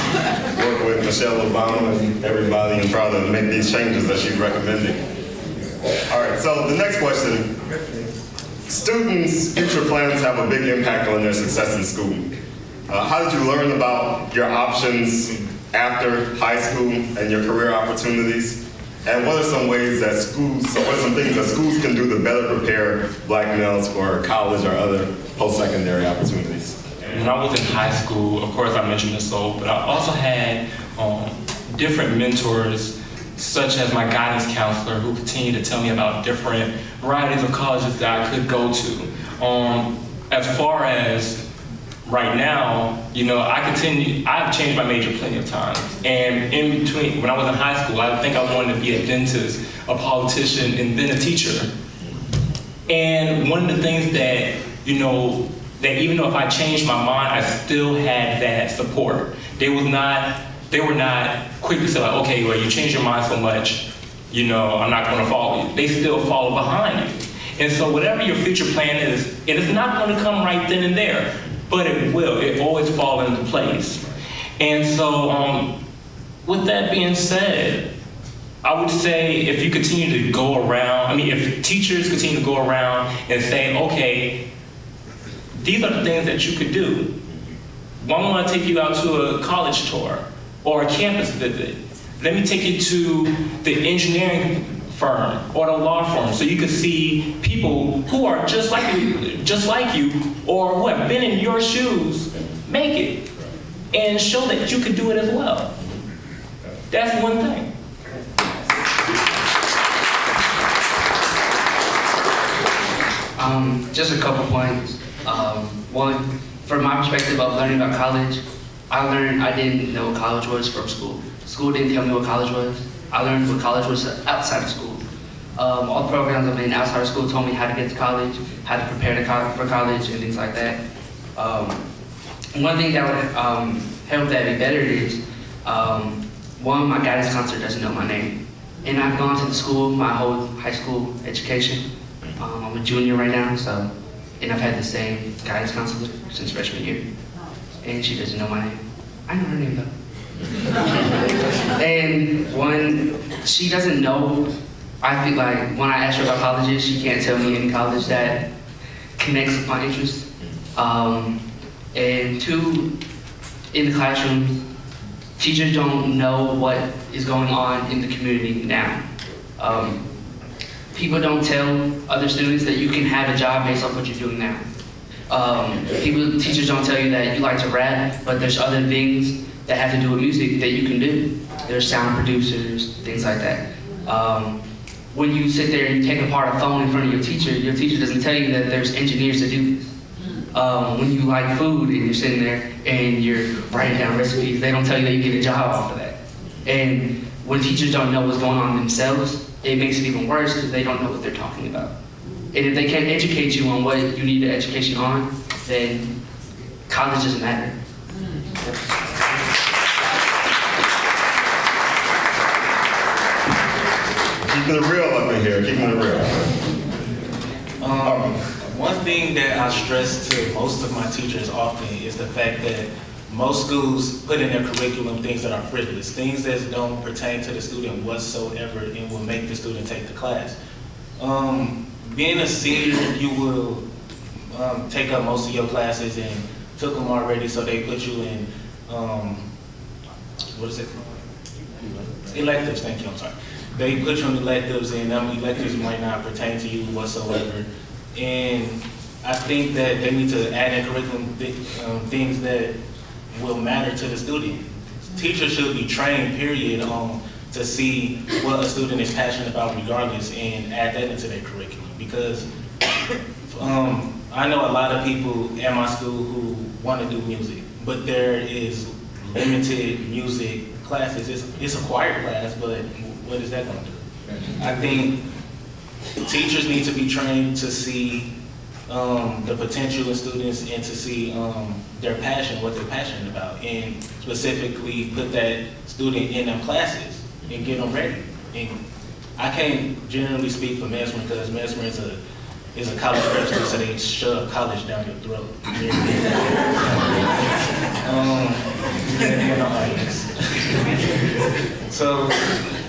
work with Michelle Obama and everybody and try to make these changes that she's recommending. All right, so the next question. Students' future plans have a big impact on their success in school. How did you learn about your options after high school and your career opportunities? And what are some ways that what are some things that schools can do to better prepare black males for college or other post-secondary opportunities? When I was in high school, of course I mentioned this, but I also had different mentors, such as my guidance counselor, who continued to tell me about different varieties of colleges that I could go to. As far as right now, you know, I've changed my major plenty of times. And in between, when I was in high school, I think I wanted to be a dentist, a politician, and then a teacher. And one of the things that, you know, that even though if I changed my mind, I still had that support. They were not quick to say like, okay, well, you changed your mind so much, you know, I'm not gonna follow you. They still follow behind you. And so whatever your future plan is, it is not gonna come right then and there, but it will. It always fall into place. And so with that being said, I would say if you continue to go around, if teachers continue to go around and say, okay, these are the things that you could do. Well, I want to take you out to a college tour or a campus visit. Let me take you to the engineering firm or the law firm so you can see people who are just like you or who have been in your shoes make it and show that you could do it as well. That's one thing. Just a couple points. One, from my perspective of learning about college, I didn't know what college was from school. School didn't tell me what college was. I learned what college was outside of school. All the programs I've been outside of school told me how to get to college, how to prepare for college, and things like that. One thing that would help that be better is, one, my guidance counselor doesn't know my name. And I've gone to the school my whole high school education. I'm a junior right now, and I've had the same guidance counselor since freshman year. And she doesn't know my name. I know her name though. And one, she doesn't know, I think like when I ask her about colleges, she can't tell me any college that connects with my interests. And two, in the classrooms, teachers don't know what is going on in the community now. People don't tell other students that you can have a job based off what you're doing now. Teachers don't tell you that you like to rap, but there's other things that have to do with music that you can do. There's sound producers, things like that. When you sit there and take apart a phone in front of your teacher doesn't tell you that there's engineers that do this. When you like food and you're sitting there and you're writing down recipes, they don't tell you that you get a job off of that. And when teachers don't know what's going on themselves, it makes it even worse because they don't know what they're talking about. And if they can't educate you on what you need the education on, then college doesn't matter. Keeping it real up in here, keeping it real. One thing that I stress to most of my teachers often is the fact that most schools put in their curriculum things that are frivolous, things that don't pertain to the student whatsoever and will make the student take the class. Being a senior, you will take up most of your classes and took them already, so they put you in, what is it called? Electives, thank you, I'm sorry. They put you in electives, and electives might not pertain to you whatsoever. And I think that they need to add in curriculum things that will matter to the student. Teachers should be trained, period, to see what a student is passionate about regardless and add that into their curriculum. Because I know a lot of people at my school who want to do music, but there is limited music classes. It's a choir class, but what is that going to do? I think teachers need to be trained to see the potential in students and to see their passion, what they're passionate about, and specifically put that student in them classes and get them ready. And I can't generally speak for Mesmer because Mesmer is a college prep school, so they shove college down your throat. So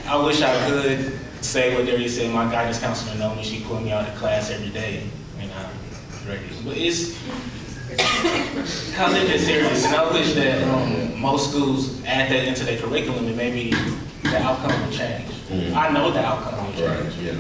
I wish I could say what Darius said. My guidance counselor knows me. She pulled me out of class every day, and I'm ready. But college is serious, and I wish that most schools add that into their curriculum, and maybe the outcome will change. I know the outcome will change. Right,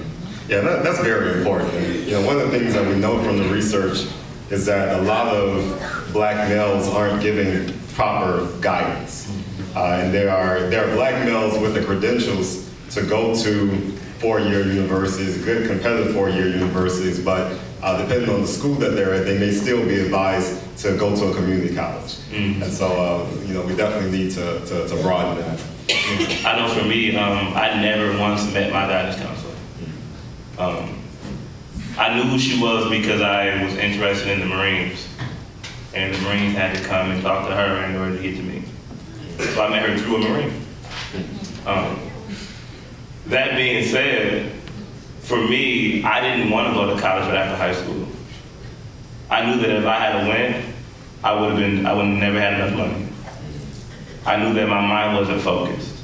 yeah, that's very important. You know, one of the things that we know from the research is that a lot of black males aren't given proper guidance. And there are black males with the credentials to go to four-year universities, good competitive four-year universities, but depending on the school that they're at, they may still be advised to go to a community college. And so, you know, we definitely need to broaden that. I know for me, I never once met my guidance counselor. I knew who she was because I was interested in the Marines. And the Marines had to come and talk to her in order to get to me. So I met her through a Marine. That being said, for me, I didn't want to go to college right after high school. I knew that if I had went, I would have never had enough money. I knew that my mind wasn't focused.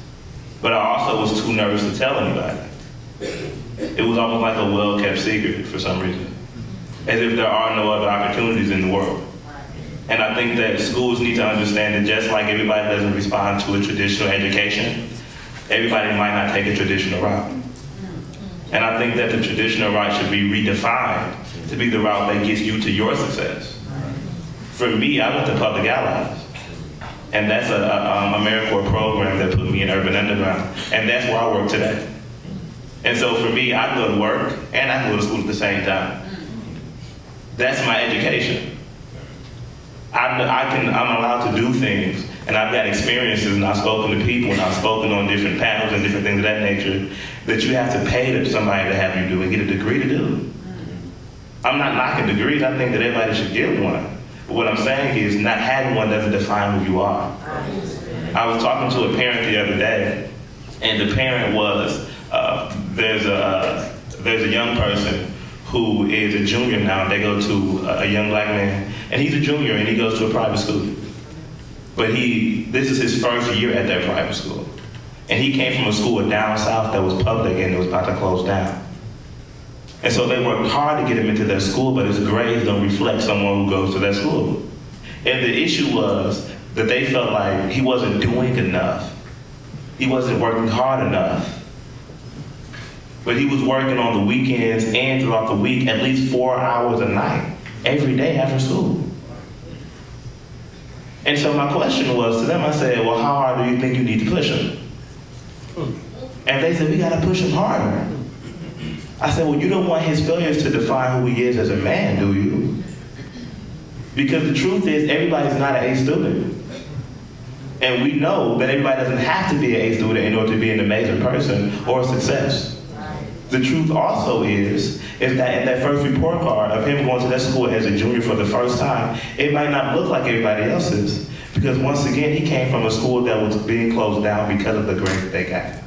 But I also was too nervous to tell anybody. It was almost like a well-kept secret for some reason. As if there are no other opportunities in the world. And I think that schools need to understand that just like everybody doesn't respond to a traditional education, everybody might not take a traditional route. And I think that the traditional route should be redefined to be the route that gets you to your success. For me, I went to Public Allies. And that's a AmeriCorps program that put me in Urban Underground. And that's where I work today. And so for me, I go to work and I go to school at the same time. That's my education. I'm allowed to do things, and I've got experiences, and I've spoken to people, and I've spoken on different panels and different things of that nature that you have to pay somebody to have you do and get a degree to do. I'm not knocking degrees. I think that everybody should get one. But what I'm saying is not having one doesn't define who you are. I was talking to a parent the other day, and the parent was, there's a young person who is a junior now. They go to a young black man, and he's a junior, and he goes to a private school. But this is his first year at that private school. And he came from a school down south that was public, and it was about to close down. And so they worked hard to get him into their school, but his grades don't reflect someone who goes to that school. And the issue was that they felt like he wasn't doing enough. He wasn't working hard enough. But he was working on the weekends and throughout the week, at least 4 hours a night, every day after school. And so my question was to them, I said, well, how hard do you think you need to push him? And they said, we gotta push him harder. I said, well, you don't want his failures to define who he is as a man, do you? Because the truth is, everybody's not an A student. And we know that everybody doesn't have to be an A student in order to be an amazing person or a success. The truth also is that in that first report card of him going to that school as a junior for the first time, it might not look like everybody else's, because once again, he came from a school that was being closed down because of the grades that they got.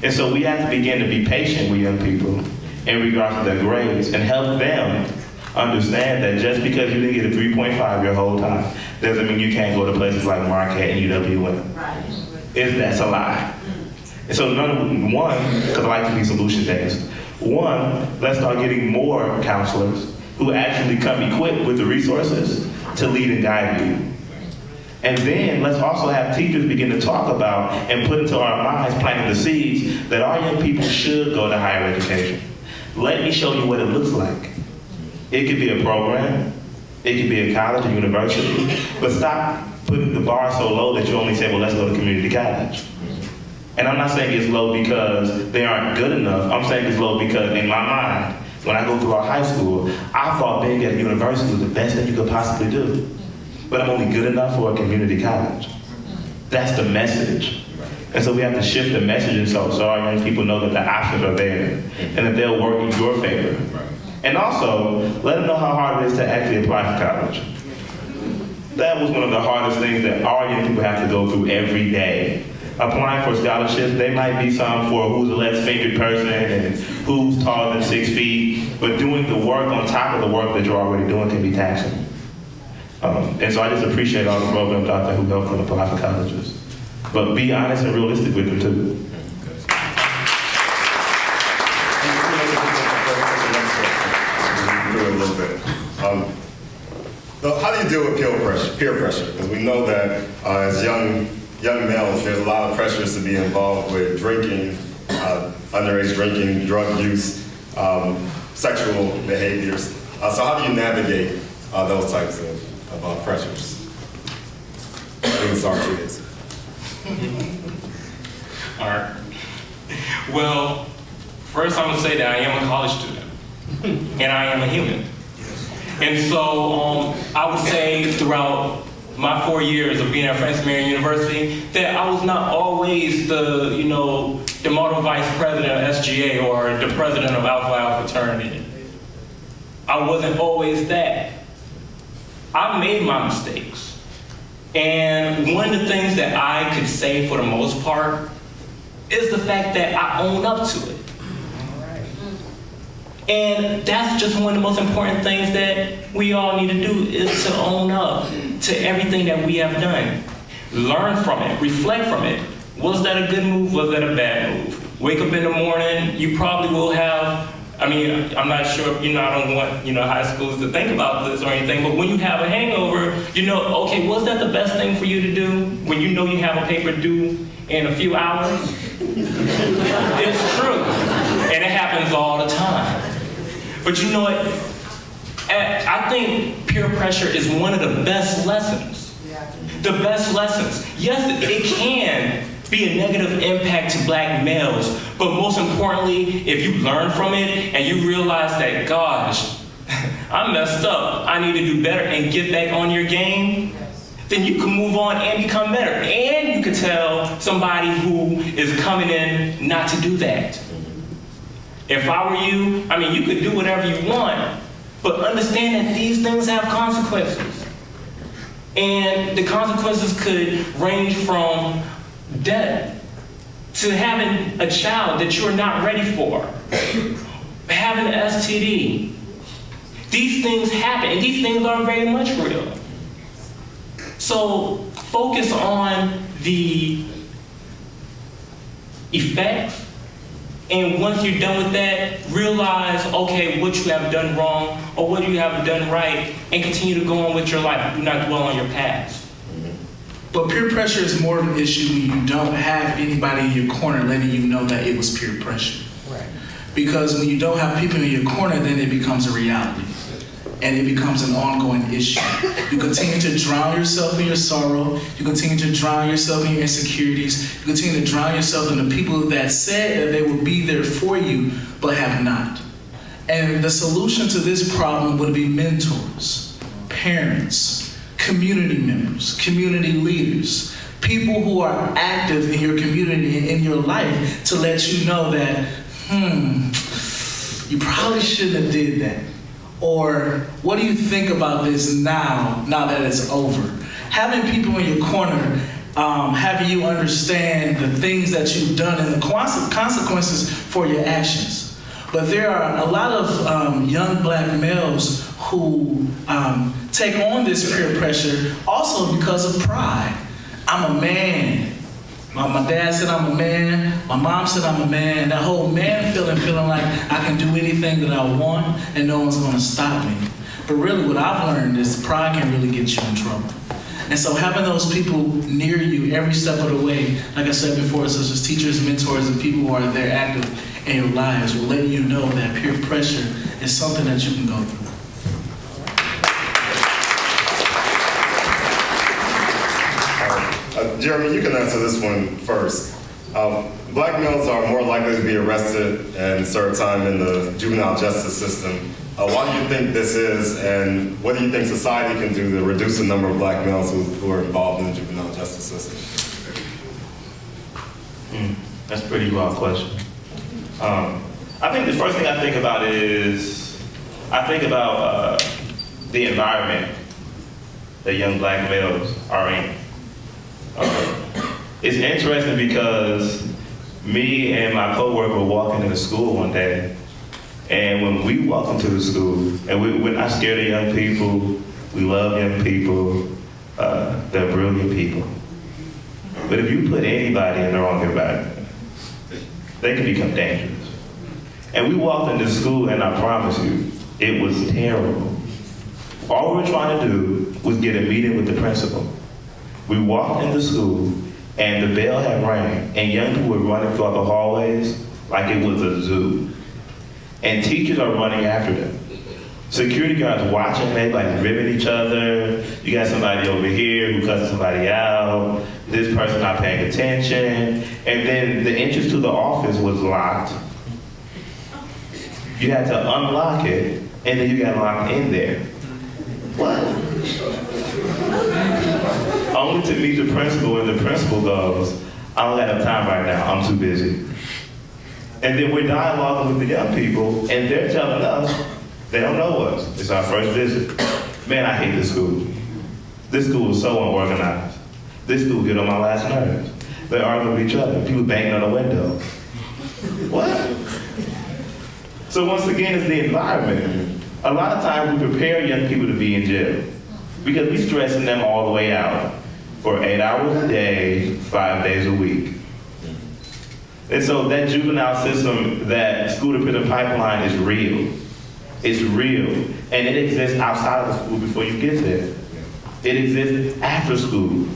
And so we have to begin to be patient with young people in regards to their grades and help them understand that just because you didn't get a 3.5 your whole time doesn't mean you can't go to places like Marquette and UWM. Right. That's a lie. And so one, because I like to be solution-based, one, let's start getting more counselors who actually come equipped with the resources to lead and guide you. And then let's also have teachers begin to talk about and put into our minds, planting the seeds, that our young people should go to higher education. Let me show you what it looks like. It could be a program, it could be a college or university, but stop putting the bar so low that you only say, well, let's go to community college. And I'm not saying it's low because they aren't good enough. I'm saying it's low because in my mind, when I go through our high school, I thought being at university was the best thing you could possibly do. But I'm only good enough for a community college. That's the message. And so we have to shift the messaging so our young people know that the options are there and that they'll work in your favor. And also, let them know how hard it is to actually apply for college. That was one of the hardest things that our young people have to go through every day. Applying for scholarships, they might be some for who's a less fingered person and who's taller than 6 feet, but doing the work on top of the work that you're already doing can be taxing. And so I just appreciate all the programs out there who help them apply for colleges. But be honest and realistic with them too. A little bit. So how do you deal with peer pressure? Because we know that as young males, there's a lot of pressures to be involved with drinking, underage drinking, drug use, sexual behaviors. So how do you navigate those types of pressures? We can start with this. All right. Well, first I'm gonna say that I am a college student. And I am a human. And so I would say throughout my 4 years of being at Francis Marion University that I was not always the model vice president of SGA or the president of Alpha Alpha fraternity. I wasn't always that. I made my mistakes. And one of the things that I could say for the most part is the fact that I own up to it. And that's just one of the most important things that we all need to do is to own up to everything that we have done. Learn from it, reflect from it. Was that a good move? Was that a bad move? Wake up in the morning, you probably will have, I'm not sure, I don't want, high schools to think about this or anything, but when you have a hangover, okay, was that the best thing for you to do when you know you have a paper due in a few hours? It's true, and it happens all the time. But you know what? I think peer pressure is one of the best lessons. The best lessons. Yes, it can be a negative impact to black males, but most importantly, if you learn from it and you realize that, gosh, I messed up, I need to do better and get back on your game, then you can move on and become better. And you can tell somebody who is coming in not to do that. If I were you, you could do whatever you want, but understand that these things have consequences. And the consequences could range from death to having a child that you're not ready for, having an STD. These things happen, and these things are very much real. So focus on the effects. And once you're done with that, realize, okay, what you have done wrong or what you have done right, and continue to go on with your life. Do not dwell on your past. But peer pressure is more of an issue when you don't have anybody in your corner letting you know that it was peer pressure. Right. Because when you don't have people in your corner, then it becomes a reality. And it becomes an ongoing issue. You continue to drown yourself in your sorrow. You continue to drown yourself in your insecurities. You continue to drown yourself in the people that said that they would be there for you, but have not. And the solution to this problem would be mentors, parents, community members, community leaders, people who are active in your community and in your life to let you know that you probably shouldn't have did that. Or what do you think about this now that it's over? Having people in your corner, having you understand the things that you've done and the consequences for your actions. But there are a lot of young black males who take on this peer pressure also because of pride. I'm a man. My dad said I'm a man. My mom said I'm a man. That whole man feeling like I can do anything that I want and no one's going to stop me. But really what I've learned is pride can really get you in trouble. And so having those people near you every step of the way, like I said before, such as teachers, mentors, and people who are there active in your lives will let you know that peer pressure is something that you can go through. Jeremy, you can answer this one first. Black males are more likely to be arrested and serve time in the juvenile justice system. Why do you think this is, and what do you think society can do to reduce the number of black males who are involved in the juvenile justice system? That's a pretty broad question. I think the first thing I think about is, I think about the environment that young black males are in. It's interesting because me and my coworker were walking into school one day, and when we walk into the school, and we're not scared of young people, we love young people, they're brilliant people. But if you put anybody in the wrong environment, they can become dangerous. And we walked into school, and I promise you, it was terrible. All we were trying to do was get a meeting with the principal. We walked into school, and the bell had rang, and young people were running throughout the hallways like it was a zoo. And teachers are running after them. Security guards watching, everybody's ribbing each other. You got somebody over here who cussed somebody out. This person not paying attention. And then the entrance to the office was locked. You had to unlock it, and then you got locked in there. What? Only to meet the principal, and the principal goes, I don't have time right now, I'm too busy. And then we're dialoguing with the young people, and they're telling us they don't know us. It's our first visit. Man, I hate this school. This school is so unorganized. This school get on my last nerves. They argue with each other. People banging on the window. What? So once again, it's the environment. A lot of times we prepare young people to be in jail because we're stressing them all the way out for 8 hours a day, 5 days a week. And so that juvenile system, that school to prison pipeline is real. It's real. And it exists outside of the school before you get there. It exists after school.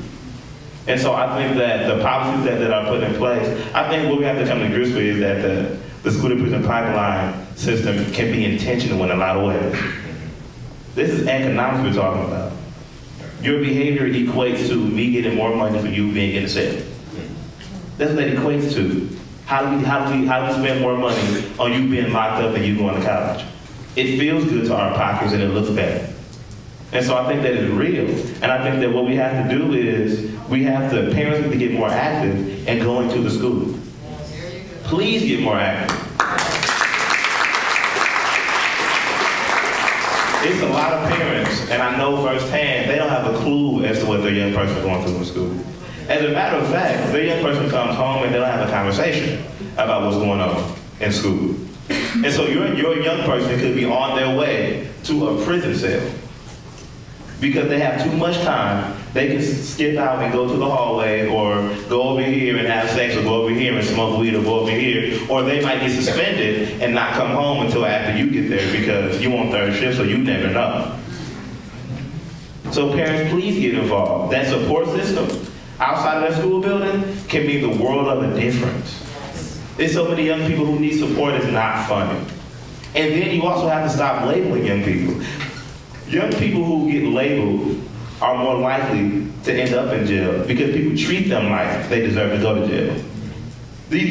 And so I think that the policies that are put in place, I think what we have to come to grips with is that the school to prison pipeline system can be intentional in a lot of ways. This is economics we're talking about. Your behavior equates to me getting more money for you being in a cell. That's what it equates to. How do we spend more money on you being locked up and you going to college? It feels good to our pockets and it looks better. And so I think that is real. And I think that what we have to do is parents need to get more active and go into the school. Please get more active. It's a lot of parents, and I know firsthand, they don't have a clue as to what their young person is going through in school. As a matter of fact, their young person comes home and they don't have a conversation about what's going on in school. And so your young person could be on their way to a prison cell. Because they have too much time, they can skip out and go to the hallway or go over here and have sex or go over here and smoke weed or go over here. Or they might get suspended and not come home until after you get there because you on third shift, so you never know. So parents, please get involved. That support system outside of that school building can mean the world of a difference. There's so many young people who need support, it's not funny. And then you also have to stop labeling young people. Young people who get labeled are more likely to end up in jail because people treat them like they deserve to go to jail. These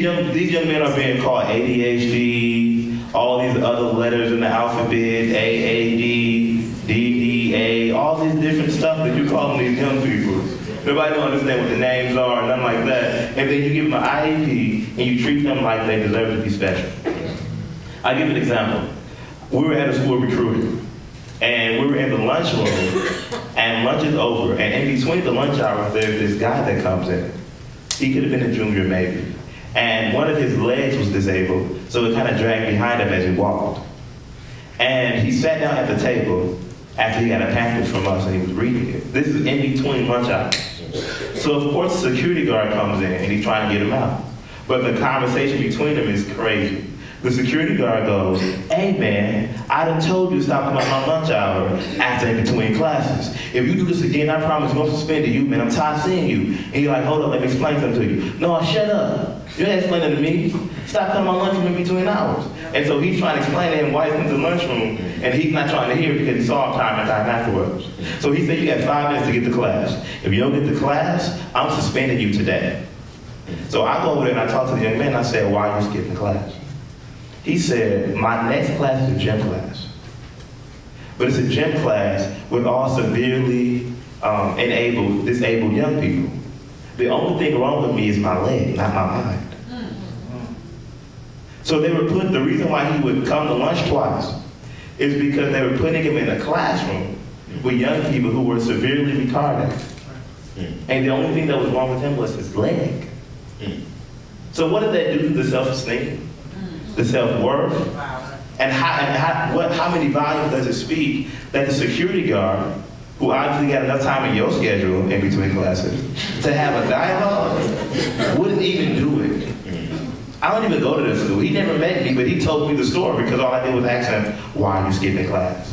young men are being called ADHD, all these other letters in the alphabet, AAD, DDA, all this different stuff that you call these young people. Nobody don't understand what the names are, nothing like that. And then you give them an IEP and you treat them like they deserve to be special. I'll give you an example. We were at a school recruiting, and we were in the lunchroom, and lunch is over, and in between the lunch hours, there's this guy that comes in. He could have been a junior maybe. And one of his legs was disabled, so it kind of dragged behind him as he walked. And he sat down at the table after he got a pamphlet from us and he was reading it. This is in between lunch hours. So of course the security guard comes in and he's trying to get him out. But the conversation between them is crazy. The security guard goes, "Hey man, I done told you to stop coming on lunch hour after in between classes. If you do this again, I promise I'm gonna suspend you, man. I'm tired of seeing you." And you're like, "Hold up, let me explain something to you." "No, shut up. You ain't explaining to me. Stop coming on lunch in between hours." And so he's trying to explain to him why he's in the lunchroom, and he's not trying to hear because he saw him time and time afterwards. So he said, "You got 5 minutes to get to class. If you don't get to class, I'm suspending you today." So I go over there and I talk to the young man and I said, "Why are you skipping class?" He said, "My next class is a gym class. But it's a gym class with all severely disabled young people. The only thing wrong with me is my leg, not my mind." So they were the reason why he would come to lunch twice is because they were putting him in a classroom with young people who were severely retarded. And the only thing that was wrong with him was his leg. So what did that do to the self-esteem? The self-worth? And how many volumes does it speak that the security guard, who obviously got enough time in your schedule in between classes to have a dialogue, wouldn't even do it? I don't even go to this school. He never met me, but he told me the story because all I did was ask him, "Why are you skipping class?"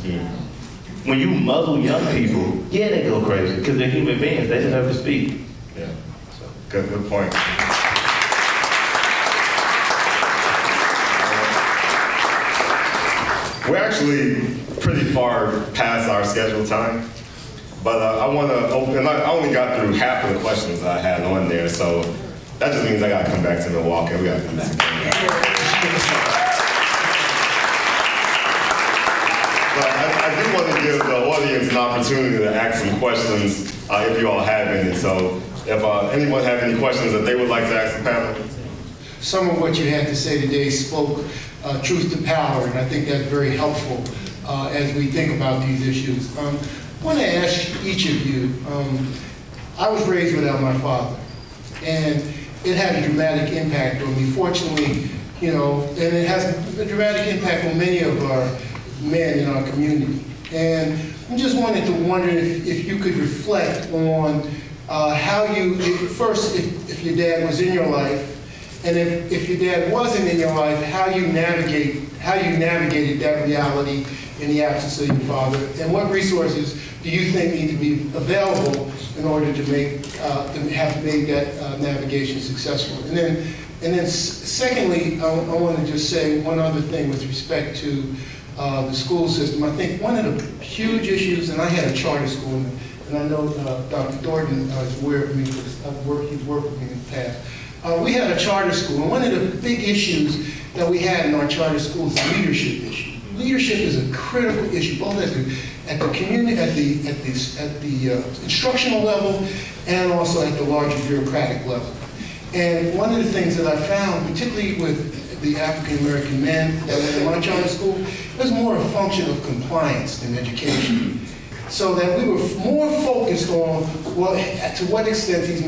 When you muzzle young people, yeah, they go crazy because they're human beings. They deserve to speak. Yeah, so, good point. We're actually pretty far past our scheduled time, but I want to open, and I only got through half of the questions I had on there, so that just means I got to come back to Milwaukee. We got to do this again. But I do want to give the audience an opportunity to ask some questions if you all have any. So if anyone have any questions that they would like to ask the panel. Some of what you had to say today spoke truth to power, and I think that's very helpful as we think about these issues. I want to ask each of you, I was raised without my father, and it had a dramatic impact on me. Fortunately, you know, and it has a dramatic impact on many of our men in our community. And I just wanted to wonder if you could reflect on how you, first, if your dad was in your life, and if your dad wasn't in your life, how you navigated that reality in the absence of your father, and what resources do you think need to be available in order to have made that navigation successful? And then secondly, I want to just say one other thing with respect to the school system. I think one of the huge issues, and I had a charter school, and I know Dr. Thornton is aware of me because he's worked with me in the past. We had a charter school, and one of the big issues that we had in our charter school is the leadership issue. Leadership is a critical issue, both at the community, at the instructional level, and also at the larger bureaucratic level. And one of the things that I found, particularly with the African American men that went to my charter school, it was more a function of compliance than education. So that we were more focused on to what extent these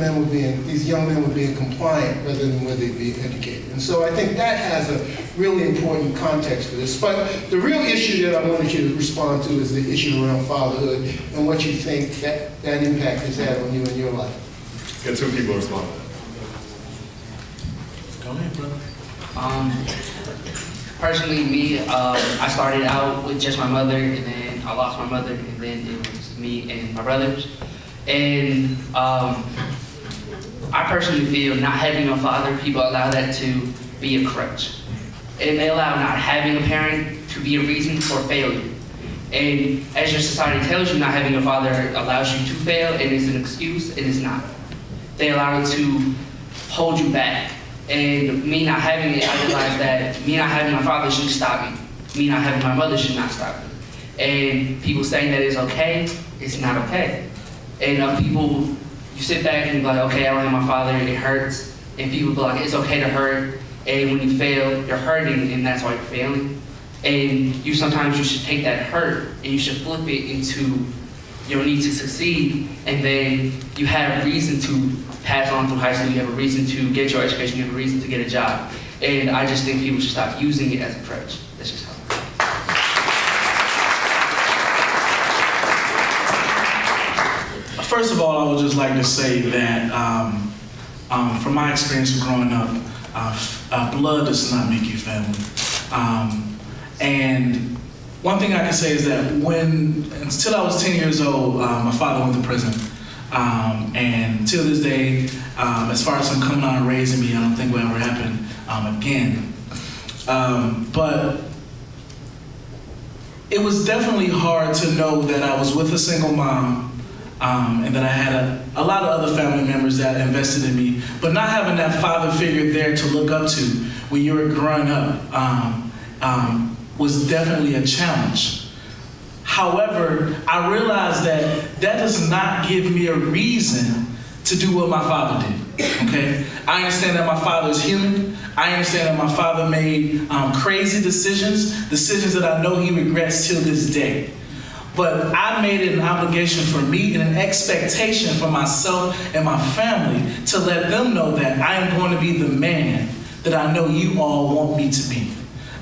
young men were being compliant rather than whether they being educated. And so I think that has a really important context for this. But the real issue that I wanted you to respond to is the issue around fatherhood and what you think that impact has had on you in your life. Get two people to respond. Go ahead, brother. Personally, me, I started out with just my mother, and then I lost my mother, and then it was me and my brothers. And I personally feel not having a father, people allow that to be a crutch. And they allow not having a parent to be a reason for failure. And as your society tells you, not having a father allows you to fail, and it's an excuse, and it's not. They allow it to hold you back. And me not having it, I realized that me not having my father shouldn't stop me. Me not having my mother should not stop me. And people saying that it's okay, it's not okay. And people, you sit back and be like, okay, I don't have my father, it hurts. And people be like, it's okay to hurt. And when you fail, you're hurting, and that's why you're failing. And sometimes you should take that hurt and you should flip it into your need to succeed, and then you have a reason to pass on through high school, you have a reason to get your education, you have a reason to get a job. And I just think people should stop using it as a crutch. That's just how. First of all, I would just like to say that from my experience of growing up, blood does not make you family. And one thing I can say is that until I was 10 years old, my father went to prison. And till this day, as far as him coming out and raising me, I don't think will ever happen again. But it was definitely hard to know that I was with a single mom, and that I had a lot of other family members that invested in me, but not having that father figure there to look up to when you were growing up was definitely a challenge. However, I realized that does not give me a reason to do what my father did, okay? I understand that my father is human. I understand that my father made crazy decisions that I know he regrets till this day. But I made it an obligation for me and an expectation for myself and my family to let them know that I am going to be the man that I know you all want me to be.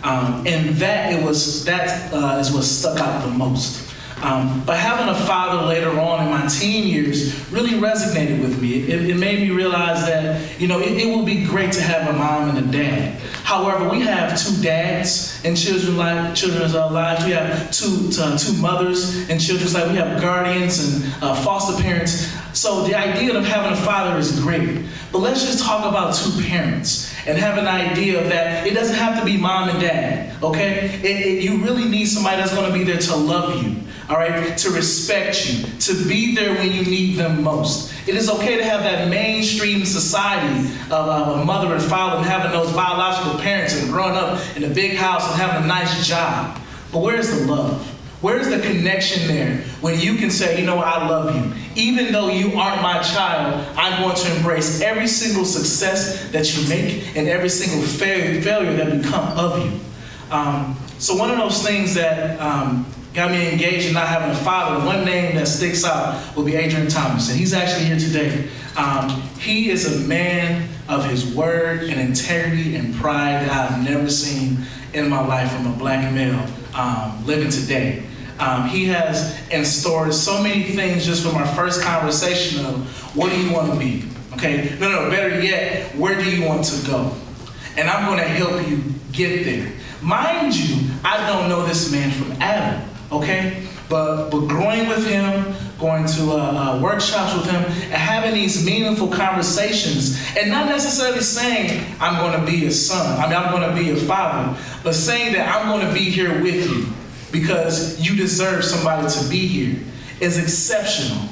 And that is what stuck out the most. But having a father later on in my teen years really resonated with me. It made me realize that, you know, it would be great to have a mom and a dad. However, we have two dads in children's lives. We have two mothers in children's lives. We have guardians and foster parents. So the idea of having a father is great. But let's just talk about two parents and have an idea of that it doesn't have to be mom and dad, okay? You really need somebody that's going to be there to love you, all right? To respect you, to be there when you need them most. It is okay to have that mainstream society of a mother and father and having those biological parents and growing up in a big house and having a nice job. But where's the love? Where's the connection there when you can say, you know what, I love you. Even though you aren't my child, I'm going to embrace every single success that you make and every single failure that will come of you. So one of those things that got me engaged in not having a father, one name that sticks out will be Adrian Thomas, and he's actually here today. He is a man of his word and integrity and pride that I've never seen in my life from a black male living today. He has instaured so many things just from our first conversation of what do you want to be? Okay, no, better yet, where do you want to go? And I'm going to help you get there. Mind you, I don't know this man from Adam, okay? But growing with him, going to workshops with him, and having these meaningful conversations, and not necessarily saying, I'm going to be a son, I'm going to be a father, but saying that I'm going to be here with you because you deserve somebody to be here is exceptional.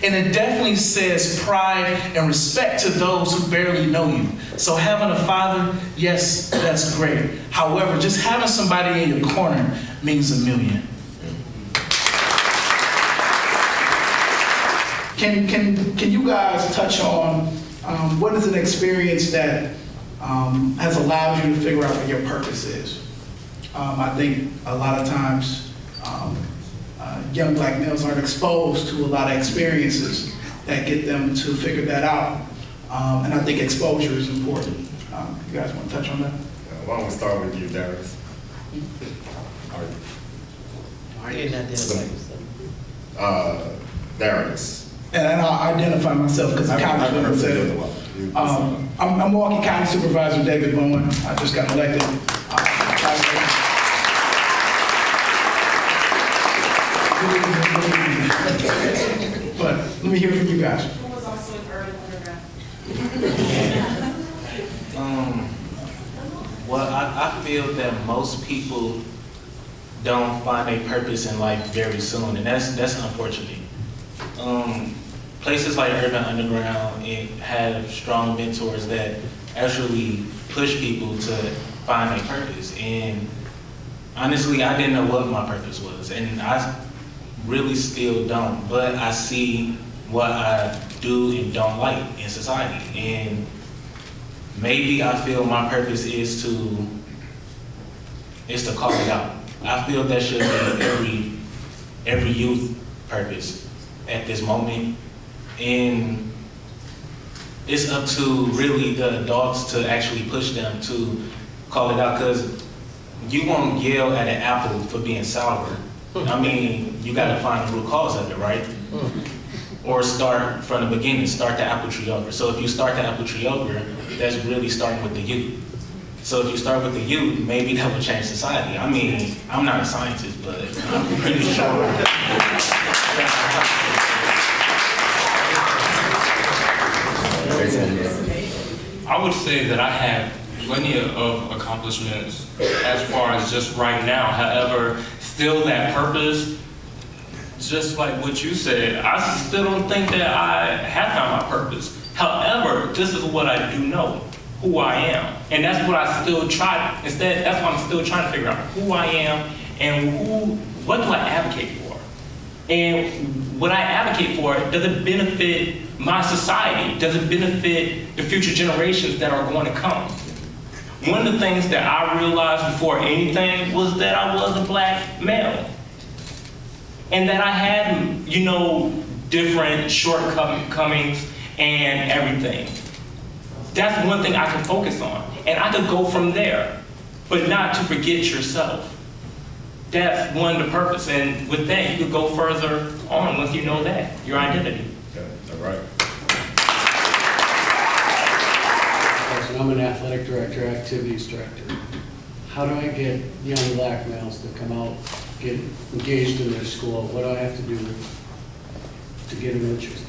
And it definitely says pride and respect to those who barely know you. So having a father, yes, that's great. However, just having somebody in your corner means a million. Can you guys touch on what is an experience that has allowed you to figure out what your purpose is? I think a lot of times young black males aren't exposed to a lot of experiences that get them to figure that out. And I think exposure is important. You guys want to touch on that? Why don't we start with you, Darius? Darius. And I'll identify myself because the county said it. I'm Milwaukee County Supervisor David Bowen. I just got elected. But let me hear from you guys. Who was also in Urban Underground? Well, I feel that most people don't find a purpose in life very soon, and that's unfortunate. Places like Urban Underground have strong mentors that actually push people to find a purpose. And honestly, I didn't know what my purpose was, and I really still don't. But I see what I do and don't like in society, and maybe I feel my purpose is to call it out. I feel that should be every youth purpose at this moment. And it's up to really the adults to actually push them to call it out, because you won't yell at an apple for being sour. I mean, you gotta find the root cause of it, right? Or start from the beginning, start the apple tree over. So if you start the apple tree over, that's really starting with the youth. So if you start with the youth, maybe that will change society. I mean, I'm not a scientist, but I'm pretty sure. I would say that I have plenty of accomplishments as far as just right now. However, still that purpose, just like what you said, I still don't think that I have found my purpose. However, this is what I do know, who I am. And that's what I still try, that's what I'm still trying to figure out, who I am and what do I advocate for? And what I advocate for, does it benefit my society? Does it benefit the future generations that are going to come? One of the things that I realized before anything was that I was a black male. And that I had, you know, different shortcomings and everything. That's one thing I can focus on. And I could go from there, but not to forget yourself. That's one of the purpose. And with that, you could go further on once you know that, your identity. Okay, all right. I'm an athletic director, activities director. How do I get young black males to come out, get engaged in their school? What do I have to do to get them interested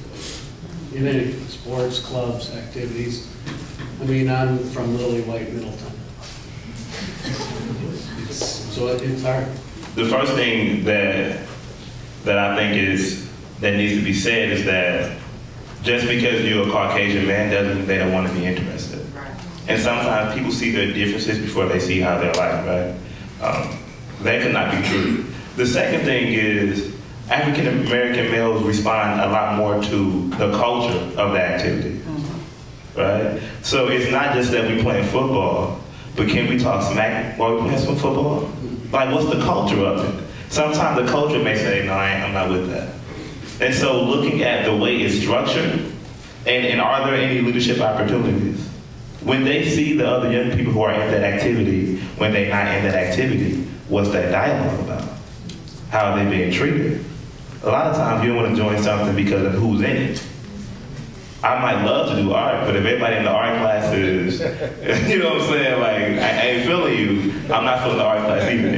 in any sports, clubs, activities? I mean, I'm from Lily White, Middleton. So it's hard. The first thing that I think that needs to be said is that just because you're a Caucasian man doesn't mean they don't want to be interested. And sometimes people see their differences before they see how they're like, right? That could not be true. The second thing is African American males respond a lot more to the culture of the activity, right? So it's not just that we playing football, but can we talk smack while we playing some football? Like, what's the culture of it? Sometimes the culture may say, no, I'm not with that. And so looking at the way it's structured, and are there any leadership opportunities? When they see the other young people who are in that activity, when they're not in that activity, what's that dialogue about? How are they being treated? A lot of times you don't want to join something because of who's in it. I might love to do art, but if everybody in the art class is, you know what I'm saying, like, I ain't feeling you, I'm not feeling the art class either.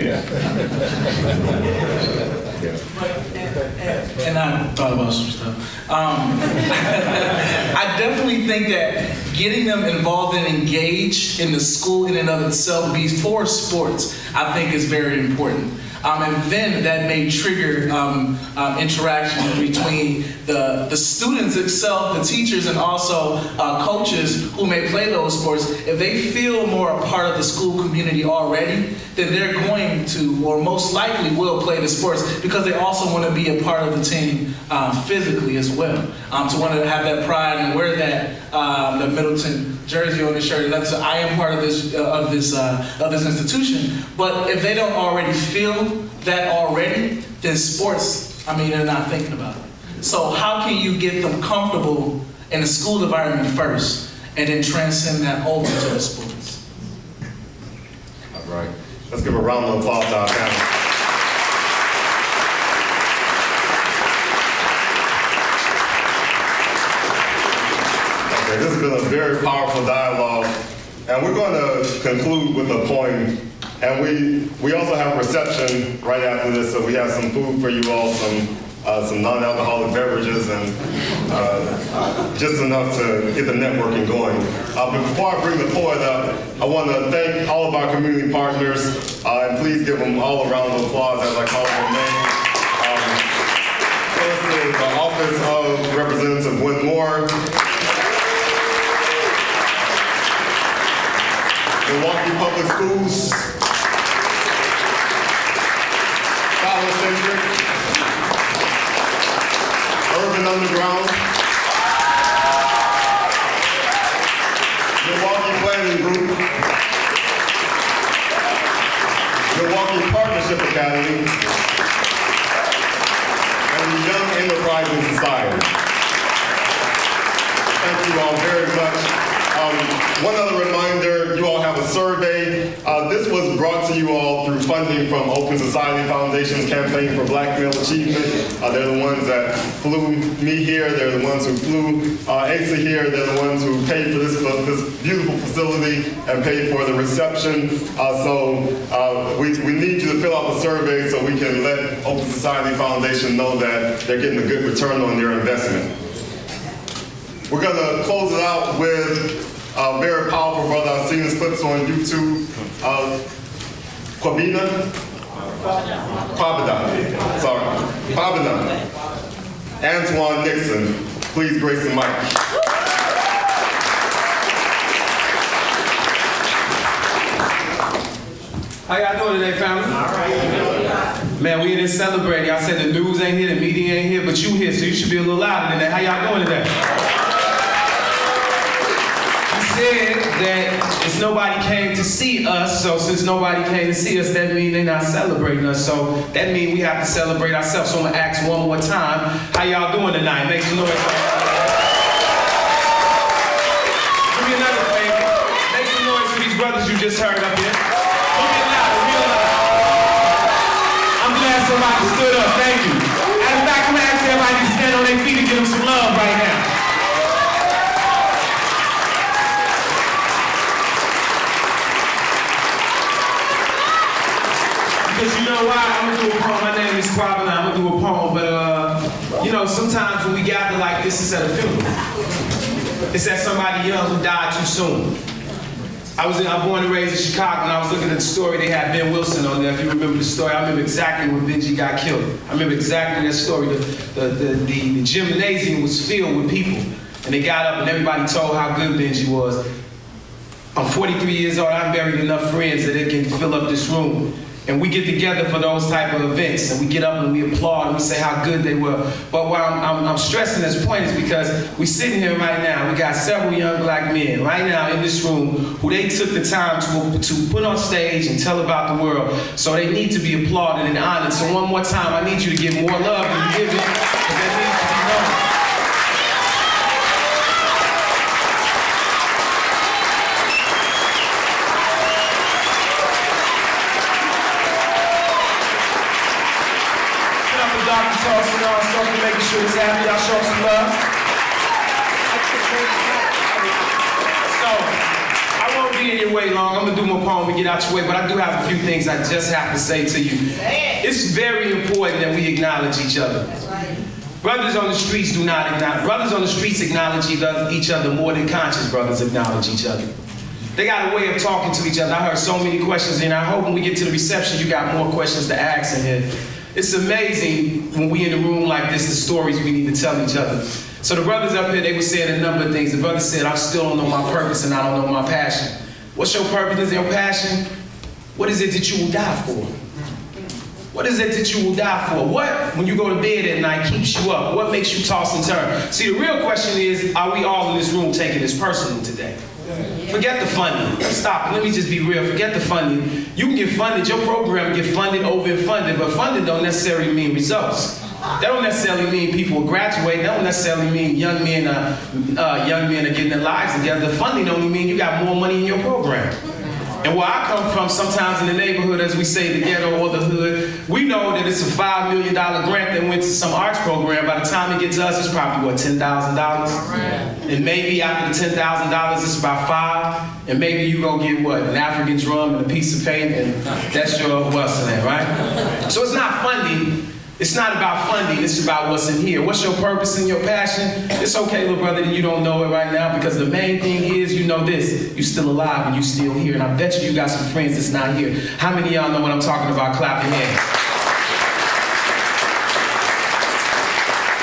And I thought about some stuff. I definitely think that getting them involved and engaged in the school in and of itself before sports, I think is very important. And then that may trigger interaction between the students itself, the teachers, and also coaches who may play those sports. If they feel more a part of the school community already, then they're going to, or most likely will, play the sports because they also want to be a part of the team physically as well. To want to have that pride and wear that the Middleton jersey on the shirt, and that's I am part of this institution. But if they don't already feel that already, then sports, I mean, they're not thinking about it. So how can you get them comfortable in the school environment first, and then transcend that over to the sports? All right. Let's give a round of applause to our panel. Okay, this has been a very powerful dialogue, and we're going to conclude with a poem. And we also have a reception right after this, so we have some food for you all, some non-alcoholic beverages, and just enough to get the networking going. But before I bring the poet up, I want to thank all of our community partners, and please give them all a round of applause as I call their names. First is the Office of Representative Gwen Moore, Milwaukee Public Schools, Scholar-Centric, Urban Underground, Milwaukee Academy, and the Young Enterprising Society. Thank you all very much. One other reminder, you all have a survey. This was brought to you all through funding from Open Society Foundation's Campaign for Black Male Achievement. They're the ones that flew me here. They're the ones who flew Asa here. They're the ones who paid for this beautiful facility and paid for the reception. We need you to fill out the survey so we can let Open Society Foundation know that they're getting a good return on their investment. We're going to close it out with a very powerful brother. I've seen his clips on YouTube. Kwabena? Antoine Nixon. Please grace the mic. How y'all doing today, family? All right. Man, we in here celebrating. Y'all said the news ain't here, the media ain't here, but you here, so you should be a little louder than that. How y'all doing today? Said that it's nobody came to see us, so since nobody came to see us, that means they're not celebrating us. So that means we have to celebrate ourselves. So I'm gonna ask one more time, how y'all doing tonight? Make some noise. Do me another favor. Make some noise for these brothers you just heard up here. Do me louder, real loud. I'm glad somebody stood up. Thank you. As a fact, I'm gonna ask everybody to stand on their feet and give them some love right now. Because you know why? I'm gonna do a poem. My name is Kwabena. I'm gonna do a poem, but you know, sometimes when we gather like this, it's at a funeral. It's at somebody young who died too soon. I'm born and raised in Chicago, and I was looking at the story. They had Ben Wilson on there. If you remember the story, I remember exactly when Benji got killed. I remember exactly that story. The gymnasium was filled with people, and they got up and everybody told how good Benji was. I'm 43 years old. I've buried enough friends that it can fill up this room. And we get together for those type of events, and we get up and we applaud and we say how good they were. But why I'm stressing this point is because we're sitting here right now. We got several young black men right now in this room who they took the time to put on stage and tell about the world. So they need to be applauded and honored. So one more time, I need you to give more love than you give it, because that needs to be known. Making sure it's happy, y'all show some love. So, I won't be in your way long. I'm gonna do my poem and get out your way, but I do have a few things I just have to say to you. It's very important that we acknowledge each other. Brothers on the streets do not acknowledge. Brothers on the streets acknowledge each other more than conscious brothers acknowledge each other. They got a way of talking to each other. I heard so many questions, and I hope when we get to the reception, you got more questions to ask in here. It's amazing when we in a room like this, the stories we need to tell each other. So the brothers up here, they were saying a number of things. The brother said, I still don't know my purpose and I don't know my passion. What's your purpose and your passion? What is it that you will die for? What is it that you will die for? What, when you go to bed at night, keeps you up? What makes you toss and turn? See, the real question is, are we all in this room taking this personal today? Forget the funding. Stop. Let me just be real. Forget the funding. You can get funded. Your program get funded, over-funded, but funding don't necessarily mean results. That don't necessarily mean people will graduate. That don't necessarily mean young men are getting their lives together. Funding only mean you got more money in your program. And where I come from, sometimes in the neighborhood, as we say, the ghetto or the hood, we know that it's a $5 million grant that went to some arts program. By the time it gets to us, it's probably, what, $10,000? And maybe after the $10,000, it's about $5. And maybe you gonna get, what, an African drum and a piece of paint, and that's your what's in it, right? So it's not funding. It's not about funding, it's about what's in here. What's your purpose and your passion? It's okay, little brother, that you don't know it right now, because the main thing is, you know this, you're still alive and you're still here. And I bet you got some friends that's not here. How many of y'all know what I'm talking about? Clap your hands.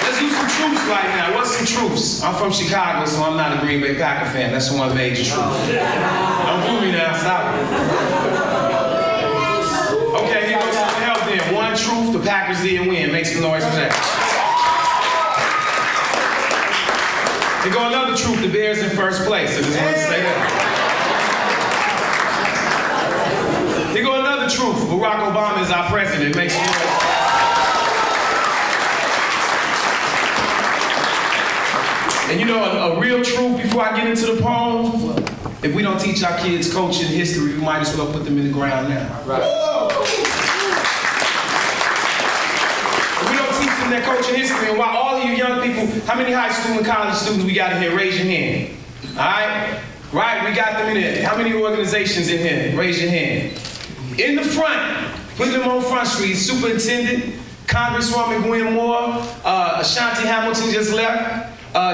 Let's do some truths right now. What's some truths? I'm from Chicago, so I'm not a Green Bay Packer fan. That's one major truth. Don't do me now, stop it. Okay, here goes something else then. One truth, the Packers didn't win. Make some noise for that. Here go another truth, the Bears in first place. I just want to say that. Here go another truth. Barack Obama is our president. Make some noise. And you know, a real truth before I get into the poem, if we don't teach our kids culture and history, we might as well put them in the ground now. Right. If we don't teach them that culture and history, and while all of you young people, how many high school and college students we got in here? Raise your hand. All right? Right, we got them in here. How many organizations in here? Raise your hand. In the front, put them on Front Street, Superintendent, Congresswoman Gwen Moore, Ashanti Hamilton just left,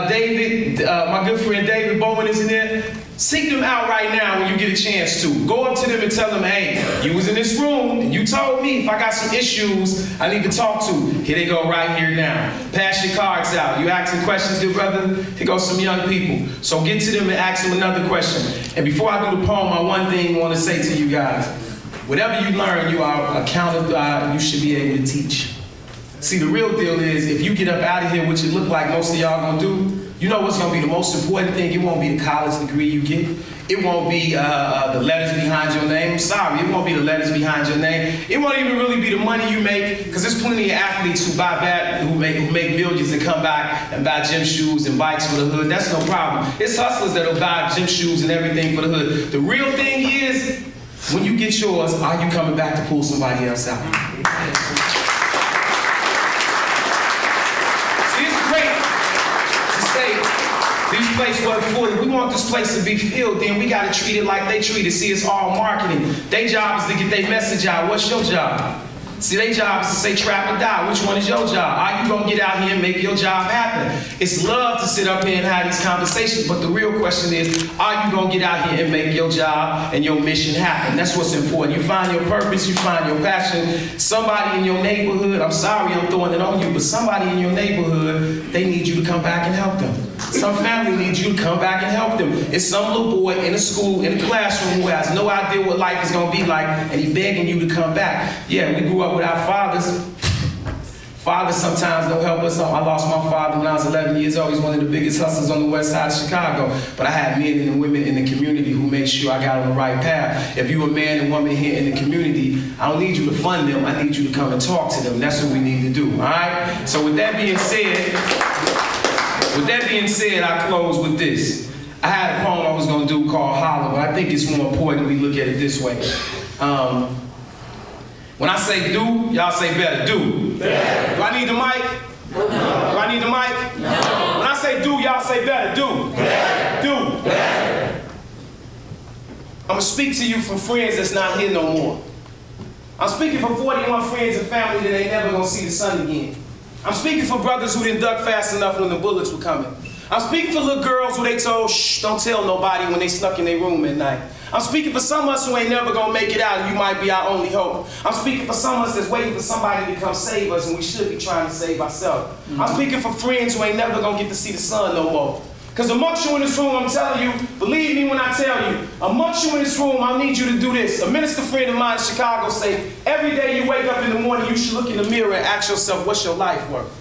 David, my good friend David Bowen is in there. Seek them out right now when you get a chance to. Go up to them and tell them, hey, you was in this room and you told me if I got some issues I need to talk to. Here they go right here now. Pass your cards out. You asking questions, dear brother? Here goes some young people. So get to them and ask them another question. And before I do the poem, I one thing I want to say to you guys. Whatever you learn, you are accountable, you should be able to teach. See, the real deal is, if you get up out of here, which it look like most of y'all gonna do, you know what's gonna be the most important thing? It won't be the college degree you get. It won't be the letters behind your name. I'm sorry, it won't be the letters behind your name. It won't even really be the money you make, because there's plenty of athletes who make millions and come back and buy gym shoes and bikes for the hood. That's no problem. It's hustlers that'll buy gym shoes and everything for the hood. The real thing is, when you get yours, are you coming back to pull somebody else out? These places wasn't full. We want this place to be filled, then we gotta treat it like they treat it. See, it's all marketing. Their job is to get their message out. What's your job? See, their job is to say trap or die. Which one is your job? Are you gonna get out here and make your job happen? It's love to sit up here and have these conversations, but the real question is, are you gonna get out here and make your job and your mission happen? That's what's important. You find your purpose, you find your passion. Somebody in your neighborhood, I'm sorry I'm throwing it on you, but somebody in your neighborhood, they need you to come back and help them. Some family needs you to come back and help them. It's some little boy in a school, in a classroom, who has no idea what life is gonna be like, and he's begging you to come back. Yeah, we grew up with our fathers. Fathers sometimes don't help us. I lost my father when I was 11 years old. He's one of the biggest hustlers on the west side of Chicago. But I had men and women in the community who made sure I got on the right path. If you're a man and woman here in the community, I don't need you to fund them. I need you to come and talk to them. That's what we need to do, all right? So with that being said, I close with this. I had a poem I was going to do called Holler, but I think it's more important we look at it this way. When I say do, y'all say better. Do. Better. Do I need the mic? No. Do I need the mic? No. When I say do, y'all say better. Do. Better. Do. Better. I'm going to speak to you from friends that's not here no more. I'm speaking for 41 friends and family that ain't never going to see the sun again. I'm speaking for brothers who didn't duck fast enough when the bullets were coming. I'm speaking for little girls who they told, shh, don't tell nobody when they snuck in their room at night. I'm speaking for some of us who ain't never gonna make it out and you might be our only hope. I'm speaking for some of us that's waiting for somebody to come save us and we should be trying to save ourselves. I'm speaking for friends who ain't never gonna get to see the sun no more. Because amongst you in this room, I'm telling you, believe me when I tell you, amongst you in this room, I'll need you to do this. A minister friend of mine in Chicago say, every day you wake up in the morning, you should look in the mirror and ask yourself, what's your life worth?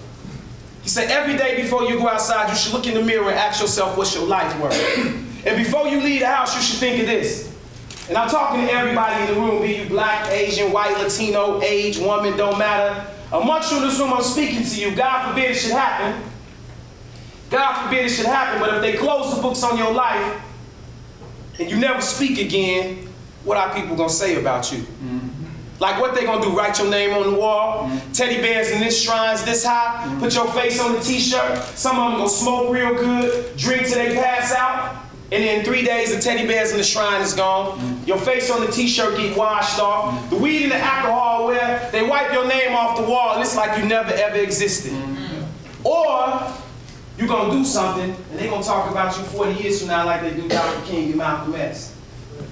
He said, every day before you go outside, you should look in the mirror and ask yourself, what's your life worth? And before you leave the house, you should think of this. And I'm talking to everybody in the room, be you black, Asian, white, Latino, age, woman, don't matter. Amongst you in this room, I'm speaking to you. God forbid it should happen. God forbid it should happen, but if they close the books on your life and you never speak again, what are people gonna say about you? Like what they gonna do, write your name on the wall? Teddy bears in this shrines this high, put your face on the t-shirt, some of them gonna smoke real good, drink till they pass out, and then in 3 days the teddy bears in the shrine is gone. Your face on the t-shirt get washed off. The weed and the alcohol where they wipe your name off the wall and it's like you never ever existed. Or you're gonna do something and they're gonna talk about you 40 years from now like they do Dr. King and Malcolm X.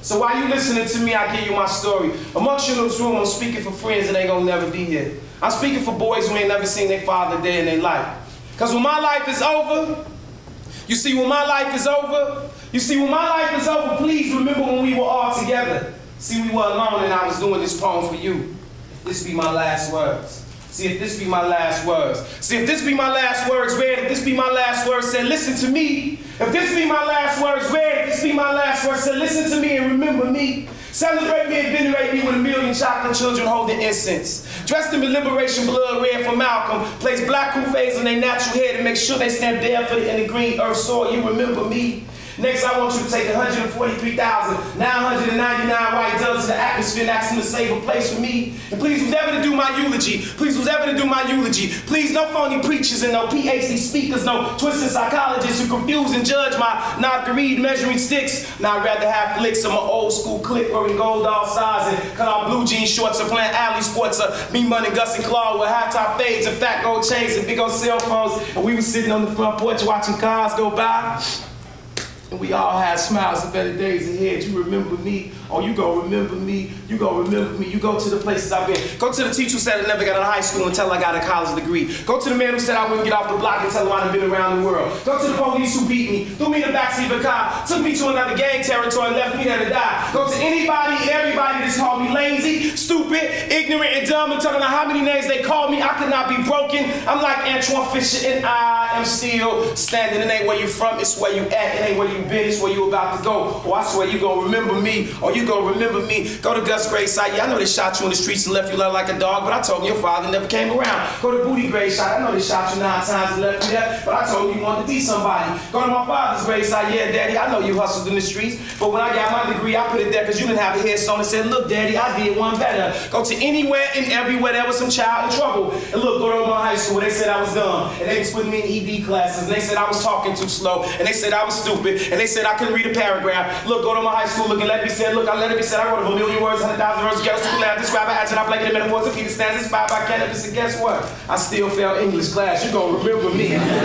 So while you listening to me, I give you my story. Amongst you in this room, I'm speaking for friends that ain't gonna never be here. I'm speaking for boys who ain't never seen their father day in their life. Because when my life is over, you see, when my life is over, please remember when we were all together. See, we were alone and I was doing this poem for you. If this be my last words. See, if this be my last words. See, if this be my last words, read. If this be my last words, said, listen to me. If this be my last words, read. If this be my last words, said, listen to me and remember me. Celebrate me and venerate me with a million chocolate children holding incense. Dressed in liberation blood red for Malcolm. Place black couffays on their natural hair to make sure they stand barefoot in the green earth soil. You remember me. Next, I want you to take 143,999 white doves to the atmosphere and ask them to save a place for me. And please, who's ever to do my eulogy, please, who's ever to do my eulogy, please, no phony preachers and no PhD speakers, no twisted psychologists who confuse and judge my not to read measuring sticks. Now, I'd rather have flicks of my old school clip wearing gold all sides and cut off blue jean shorts or playing alley sports or me running Gus and Claude with high top fades and fat gold chains and big old cell phones. And we were sitting on the front porch watching cars go by. And we all had smiles of better days ahead. You remember me, oh, you gon' remember me, you gon' remember me. You go to the places I've been. Go to the teacher who said I never got out of high school until I got a college degree. Go to the man who said I wouldn't get off the block and tell him I'd been around the world. Go to the police who beat me, threw me in the backseat of a car, took me to another gang territory and left me there to die. Go to anybody and everybody that's called me lazy, stupid, ignorant, and dumb, and telling them how many names they called me. I could not be broken. I'm like Antoine Fisher and I am still standing. It ain't where you from, it's where you at. It ain't where you been, it's where you about to go. Oh, I swear you gonna remember me, or you gonna remember me. Go to Gus Gray's site. Yeah, I know they shot you in the streets and left you like a dog, but I told them your father never came around. Go to Booty Gray's site. I know they shot you 9 times and left you there, but I told you wanted to be somebody. Go to my father's grave site. Yeah, Daddy, I know you hustled in the streets, but when I got my degree, I put it there because you didn't have a headstone and said, look, Daddy, I did one better. Go to anywhere and everywhere there was some child in trouble. And look, go to my high school where they said I was dumb, and they was putting me in ED classes, and they said I was talking too slow, and they said I was stupid, and they said I couldn't read a paragraph. Look, go to my high school, look, and let me say, look, I let it be said, I wrote a million words, 100,000 verses, ghetto school, I describe it, adjective, I blanket metaphors, and Peter stands inspired by cannabis, and guess what? I still failed English class. You gonna remember me. You gonna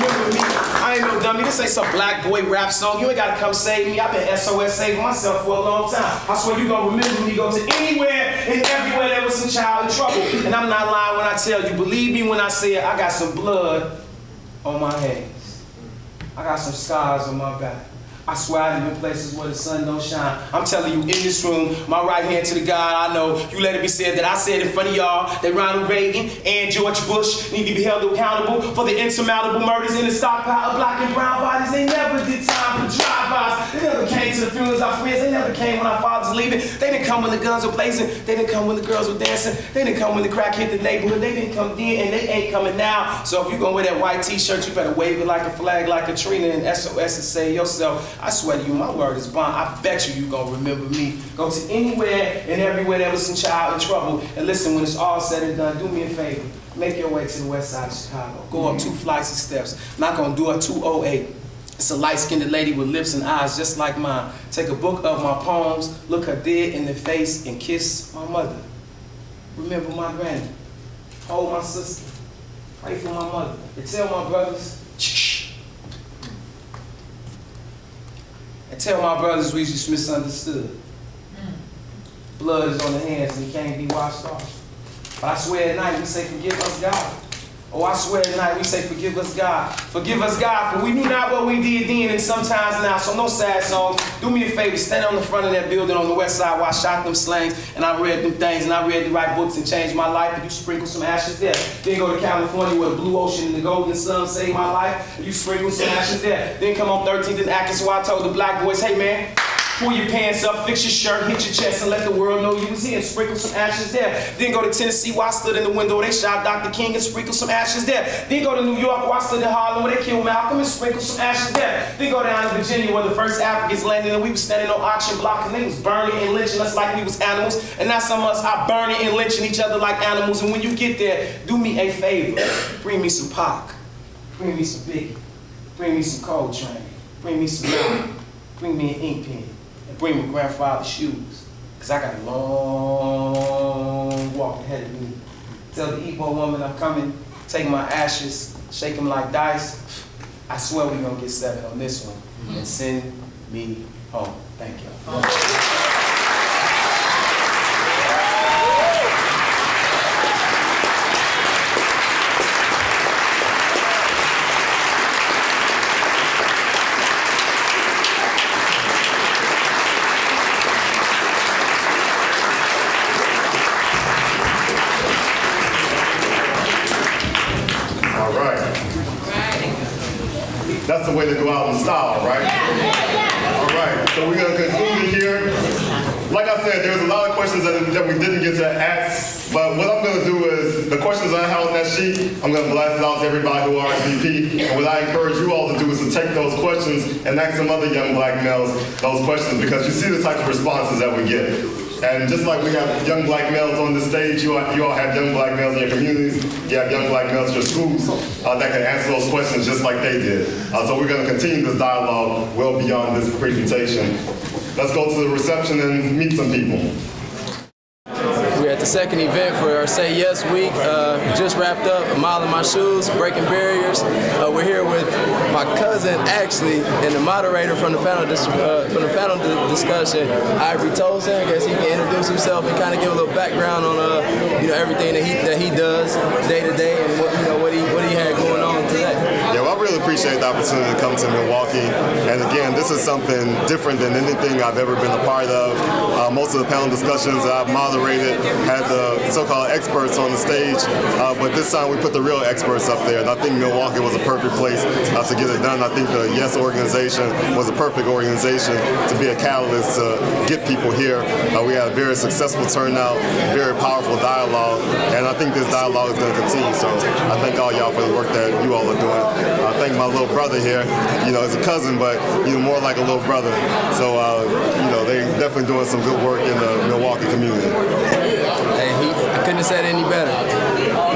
remember me. I ain't no dummy. This ain't some black boy rap song. You ain't gotta come save me. I've been SOS saving myself for a long time. I swear you gonna remember me. Go to anywhere and everywhere there was some child in trouble. And I'm not lying when I tell you. Believe me when I say it, I got some blood on my hands. I got some scars on my back. I swear I live in places where the sun don't shine. I'm telling you, in this room, my right hand to the God I know, you let it be said that I said in front of y'all that Ronald Reagan and George Bush need to be held accountable for the insurmountable murders in the stockpile of black and brown bodies. They never did time for drive-bys. They never came to the funerals of our friends. They never came when our fathers were leaving. They didn't come when the guns were blazing. They didn't come when the girls were dancing. They didn't come when the crack hit the neighborhood. They didn't come then, and they ain't coming now. So if you're gonna wear that white t-shirt, you better wave it like a flag, like Katrina and SOS, and say yourself, I swear to you, my word is bond. I bet you gonna remember me. Go to anywhere and everywhere there was some child in trouble. And listen, when it's all said and done, do me a favor. Make your way to the west side of Chicago. Go up 2 flights of steps. Knock on door 208. It's a light-skinned lady with lips and eyes just like mine. Take a book of my poems, look her dead in the face, and kiss my mother. Remember my granny. Hold my sister. Pray for my mother. And tell my brothers, and tell my brothers we just misunderstood. Blood is on the hands and it can't be washed off. But I swear at night we say, forgive us, God. Oh, I swear at night we say, forgive us, God. Forgive us, God, for we knew not what we did then and sometimes now. So no sad songs. Do me a favor, stand on the front of that building on the west side where I shot them slangs and I read them things and I read the right books and changed my life, and you sprinkle some ashes there. Then go to California where the blue ocean and the golden sun saved my life, and you sprinkle some ashes there. Then come on 13th and Atkins where I told the black boys, hey man, pull your pants up, fix your shirt, hit your chest, and let the world know you was here, and sprinkle some ashes there. Then go to Tennessee where I stood in the window where they shot Dr. King, and sprinkle some ashes there. Then go to New York where I stood in Harlem where they killed Malcolm, and sprinkle some ashes there. Then go down to Virginia where the first Africans landed and we was standing on auction block and they was burning and lynching us like we was animals. And now some of us are burning and lynching each other like animals. And when you get there, do me a favor. Bring me some Pac. Bring me some Biggie. Bring me some Coltrane. Bring me some Malcolm. Bring me an ink pen. And bring my grandfather's shoes. Because I got a long walk ahead of me. Tell the Igbo woman I'm coming, take my ashes, shake them like dice. I swear we're going to get 7 on this one. And send me home. Thank you. That's the way to go out in style, right? All right, so we're going to conclude here. Like I said, there's a lot of questions that we didn't get to ask, but what I'm going to do is, the questions I have on that sheet, I'm going to blast it out to everybody who RSVP, and what I encourage you all to do is to take those questions and ask some other young black males those questions, because you see the types of responses that we get. And just like we have young black males on the stage, you all have young black males in your communities, you have young black males in your schools that can answer those questions just like they did. So we're going to continue this dialogue well beyond this presentation. Let's go to the reception and meet some people. We're at the second event for our Say Yes Week. Just wrapped up, a mile in my shoes, breaking barriers. We're here with my cousin, actually, and the moderator from the panel discussion, Ivory Tolson. I guess he can introduce himself and kind of give a little background on everything that he does day to day and what he had going on today. Yeah, well, I really appreciate the opportunity to come to Milwaukee. And again, this is something different than anything I've ever been a part of. Most of the panel discussions that I've moderated had the so-called experts on the stage, but this time we put the real experts up there. And I think Milwaukee was a perfect place to get it done. I think the YES organization was a perfect organization to be a catalyst to get people here. We had a very successful turnout, very powerful dialogue, and I think this dialogue is going to continue. So I thank all y'all for the work that you all are doing. I thank my little brother here. He's a cousin, but more like a little brother. So they're definitely doing some good work in the Milwaukee community. Hey, I couldn't have said it any better.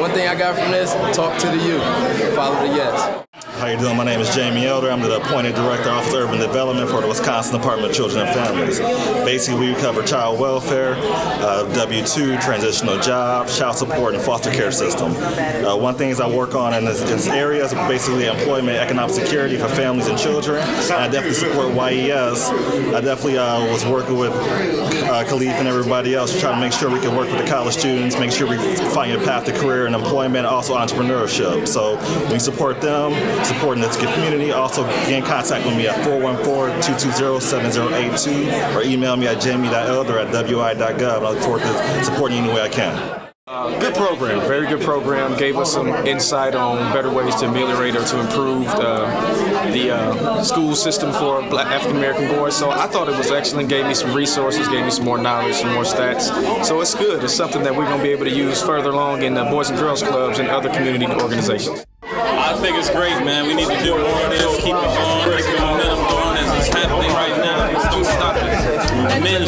One thing I got from this, talk to the youth, follow the yes. How you doing? My name is Jamie Elder. I'm the appointed Director, Office of Urban Development for the Wisconsin Department of Children and Families. Basically, we cover child welfare, W-2, transitional jobs, child support, and foster care system. One thing I work on in this area is basically employment, economic security for families and children. And I definitely support YES. I definitely was working with Khalif and everybody else to try to make sure we can work with the college students, make sure we find a path to career and employment, and also entrepreneurship. So we support them, supporting the community. Also, get in contact with me at 414-220-7082 or email me at jamie.elder@wi.gov. I look forward to supporting you any way I can. Good program, very good program. Gave us some insight on better ways to ameliorate or to improve the school system for Black African American boys. So I thought it was excellent. Gave me some resources, gave me some more knowledge, some more stats. So it's good. It's something that we're going to be able to use further along in the Boys and Girls Clubs and other community organizations. I think it's great, man. We need to do more of this, keep it going, keep the momentum going as it's happening right now. Don't stop it. The men